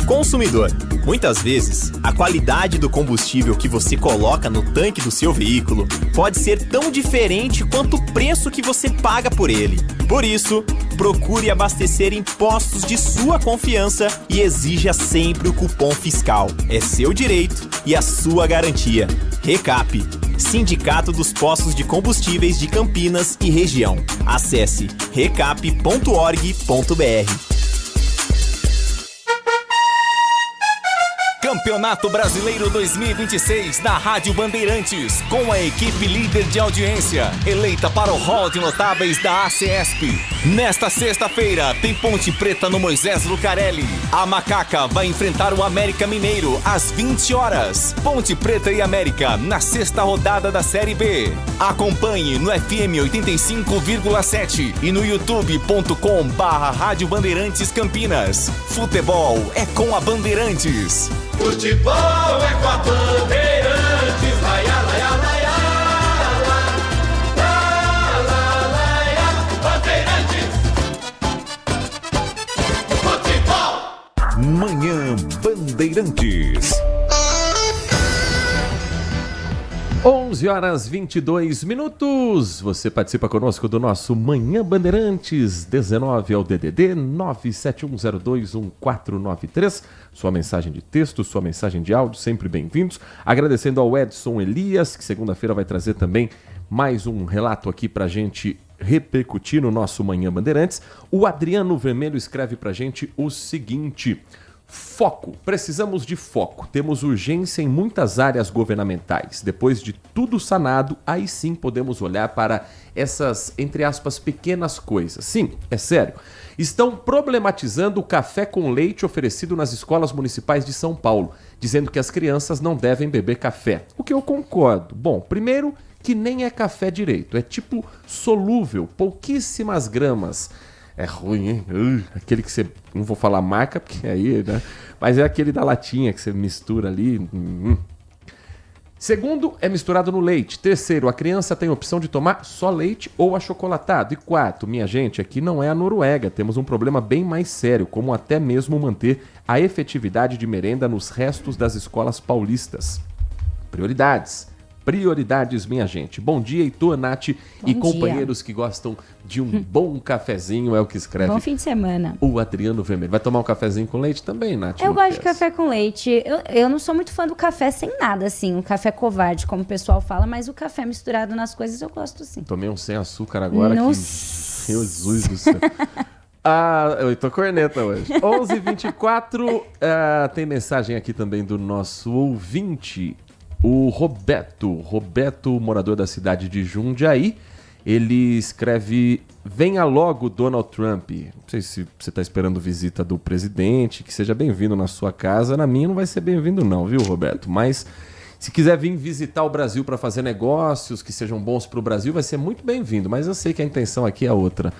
[SPEAKER 12] Consumidor, muitas vezes, a qualidade do combustível que você coloca no tanque do seu veículo pode ser tão diferente quanto o preço que você paga por ele. Por isso, procure abastecer em postos de sua confiança e exija sempre o cupom fiscal. É seu direito e a sua garantia. Recap, Sindicato dos Postos de Combustíveis de Campinas e Região. Acesse recap.org.br.
[SPEAKER 19] Campeonato Brasileiro 2026 da Rádio Bandeirantes, com a equipe líder de audiência, eleita para o hall de notáveis da ACESP. Nesta sexta-feira, tem Ponte Preta no Moisés Lucarelli. A Macaca vai enfrentar o América Mineiro às 20 horas. Ponte Preta e América na sexta rodada da Série B. Acompanhe no FM 85,7 e no youtube.com/Rádio Bandeirantes Campinas. Futebol é com a Bandeirantes.
[SPEAKER 14] Futebol é com a Bandeirantes, laia, laia, laia, laia, Bandeirantes. Futebol.
[SPEAKER 1] Manhã Bandeirantes.
[SPEAKER 5] 11 horas 22 minutos. Você participa conosco do nosso Manhã Bandeirantes. 19 é o DDD 971021493. Sua mensagem de texto, sua mensagem de áudio, sempre bem-vindos. Agradecendo ao Edson Elias, que segunda-feira vai trazer também mais um relato aqui pra gente repercutir no nosso Manhã Bandeirantes. O Adriano Vermelho escreve pra gente o seguinte: foco. Precisamos de foco. Temos urgência em muitas áreas governamentais. Depois de tudo sanado, aí sim podemos olhar para essas, entre aspas, pequenas coisas. Sim, é sério. Estão problematizando o café com leite oferecido nas escolas municipais de São Paulo, dizendo que as crianças não devem beber café. O que eu concordo. Bom, primeiro, que nem é café direito. É tipo solúvel, pouquíssimas gramas. É ruim, hein? Aquele que você... Não vou falar marca, porque aí, né? Mas é aquele da latinha que você mistura ali. Segundo, é misturado no leite. Terceiro, a criança tem a opção de tomar só leite ou achocolatado. E quarto, minha gente, aqui não é a Noruega. Temos um problema bem mais sério, como até mesmo manter a efetividade de merenda nos restos das escolas paulistas. Prioridades, minha gente. Bom dia, Heitor, Nath e companheiros que gostam de um bom cafezinho, é o que escreve.
[SPEAKER 8] Bom fim de semana.
[SPEAKER 5] O Adriano Vermelho. Vai tomar um cafezinho com leite também, Nath?
[SPEAKER 8] Eu gosto de café com leite. Eu não sou muito fã do café sem nada, assim. Um café covarde, como o pessoal fala, mas o café misturado nas coisas eu gosto, sim.
[SPEAKER 5] Tomei um sem açúcar agora.
[SPEAKER 8] Nossa.
[SPEAKER 5] Que... Jesus do céu. Eu tô corneta hoje. 11h24. Tem mensagem aqui também do nosso ouvinte, o Roberto, morador da cidade de Jundiaí. Ele escreve: venha logo, Donald Trump. Não sei se você está esperando visita do presidente, que seja bem-vindo na sua casa. Na minha não vai ser bem-vindo não, viu, Roberto? Mas se quiser vir visitar o Brasil para fazer negócios que sejam bons para o Brasil, vai ser muito bem-vindo. Mas eu sei que a intenção aqui é outra.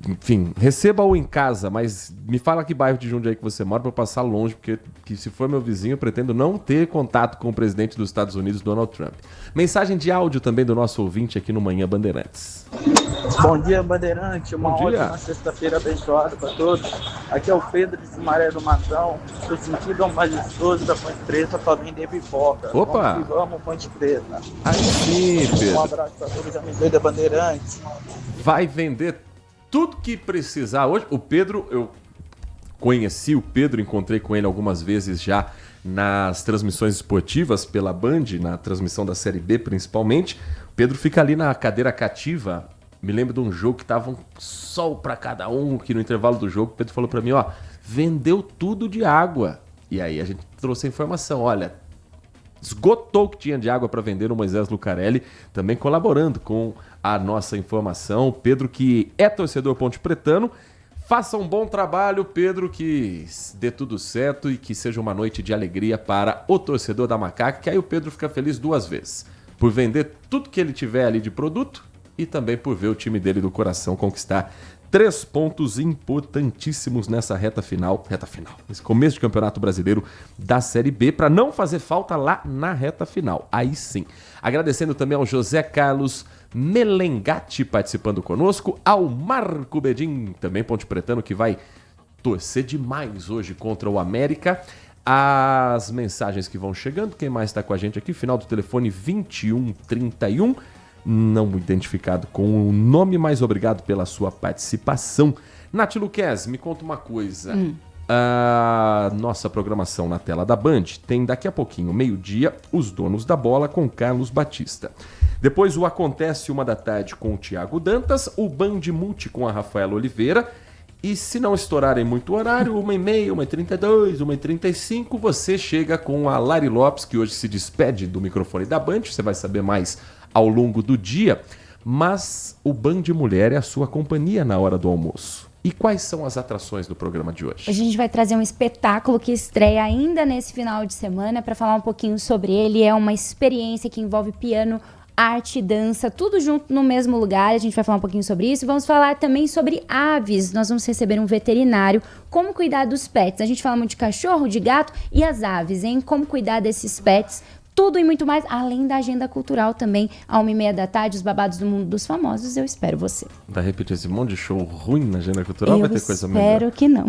[SPEAKER 5] Enfim, receba-o em casa, mas me fala que bairro de Jundiaí que você mora para eu passar longe, porque se for meu vizinho, eu pretendo não ter contato com o presidente dos Estados Unidos, Donald Trump. Mensagem de áudio também do nosso ouvinte aqui no Manhã Bandeirantes.
[SPEAKER 20] Bom dia, Bandeirante. Uma
[SPEAKER 5] Bom dia.
[SPEAKER 20] ótima sexta-feira abençoada para todos. Aqui é o Pedro de Sumaré do Matão. Estou sentindo Dom Majestoso da Ponte Preta para vender pipoca.
[SPEAKER 5] Opa!
[SPEAKER 20] Vamos, Ponte Preta.
[SPEAKER 5] Aí sim, Pedro.
[SPEAKER 20] Um abraço para todos os amigos da Bandeirantes.
[SPEAKER 5] Vai vender tudo que precisar. Hoje, o Pedro, eu conheci o Pedro, encontrei com ele algumas vezes já nas transmissões esportivas pela Band, na transmissão da Série B principalmente. O Pedro fica ali na cadeira cativa. Me lembro de um jogo que tava um sol para cada um, que no intervalo do jogo o Pedro falou para mim, ó, vendeu tudo de água. E aí a gente trouxe a informação, olha, esgotou o que tinha de água para vender no Moisés Lucarelli, também colaborando com a nossa informação. Pedro, que é torcedor pontepretano, faça um bom trabalho, Pedro, que dê tudo certo e que seja uma noite de alegria para o torcedor da Macaca, que aí o Pedro fica feliz duas vezes, por vender tudo que ele tiver ali de produto e também por ver o time dele do coração conquistar 3 pontos importantíssimos nessa reta final, nesse começo de Campeonato Brasileiro da Série B, para não fazer falta lá na reta final. Aí sim. Agradecendo também ao José Carlos Melengatti participando conosco, ao Marco Bedin, também pontepretano, que vai torcer demais hoje contra o América. As mensagens que vão chegando, quem mais está com a gente aqui? Final do telefone 2131. Não identificado com o nome, mas obrigado pela sua participação. Nath Luquez, me conta uma coisa. A nossa programação na tela da Band tem daqui a pouquinho, meio-dia, Os Donos da Bola com Carlos Batista. Depois o Acontece 13h com o Thiago Dantas, o Band Multi com a Rafaela Oliveira. E se não estourarem muito o horário, 1h30, 1h32, 1h35, você chega com a Lari Lopes, que hoje se despede do microfone da Band. Você vai saber mais ao longo do dia, mas o Band Mulher é a sua companhia na hora do almoço. E quais são as atrações do programa de hoje?
[SPEAKER 8] Hoje a gente vai trazer um espetáculo que estreia ainda nesse final de semana. Para falar um pouquinho sobre ele, é uma experiência que envolve piano, arte e dança, tudo junto no mesmo lugar. A gente vai falar um pouquinho sobre isso. Vamos falar também sobre aves. Nós vamos receber um veterinário, como cuidar dos pets. A gente fala muito de cachorro, de gato e as aves, hein? Como cuidar desses pets. Tudo e muito mais, além da agenda cultural também, à 1h30 os babados do mundo dos famosos. Eu espero você.
[SPEAKER 5] Vai repetir esse monte de show ruim na agenda cultural? Vai ter coisa melhor?
[SPEAKER 8] Espero que não.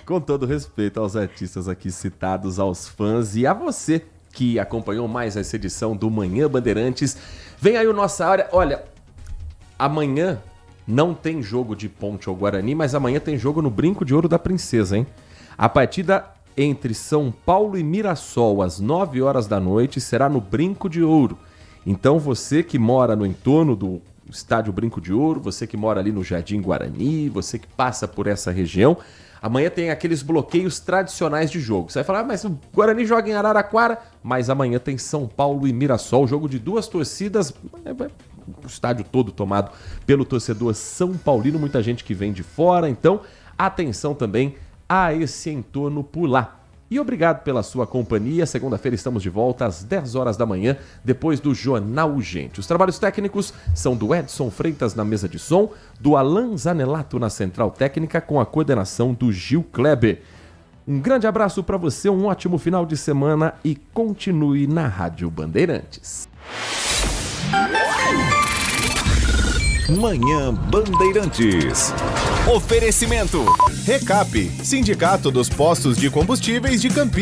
[SPEAKER 5] Com todo respeito aos artistas aqui citados, aos fãs e a você que acompanhou mais essa edição do Manhã Bandeirantes. Vem aí o Nossa Área. Olha, amanhã não tem jogo de Ponte ou Guarani, mas amanhã tem jogo no Brinco de Ouro da Princesa, hein? A partida entre São Paulo e Mirassol, às 9h da noite, será no Brinco de Ouro. Então você que mora no entorno do estádio Brinco de Ouro, você que mora ali no Jardim Guarani, você que passa por essa região, amanhã tem aqueles bloqueios tradicionais de jogo. Você vai falar, mas o Guarani joga em Araraquara, mas amanhã tem São Paulo e Mirassol, jogo de duas torcidas, o estádio todo tomado pelo torcedor são paulino, muita gente que vem de fora, então atenção também a esse entorno por lá. E obrigado pela sua companhia. Segunda-feira estamos de volta às 10h da manhã, depois do Jornal Urgente. Os trabalhos técnicos são do Edson Freitas na mesa de som, do Alan Zanelato na central técnica, com a coordenação do Gil Kleber. Um grande abraço para você, um ótimo final de semana e continue na Rádio Bandeirantes.
[SPEAKER 1] Manhã Bandeirantes.
[SPEAKER 4] Oferecimento. Recap, Sindicato dos Postos de Combustíveis de Campinas.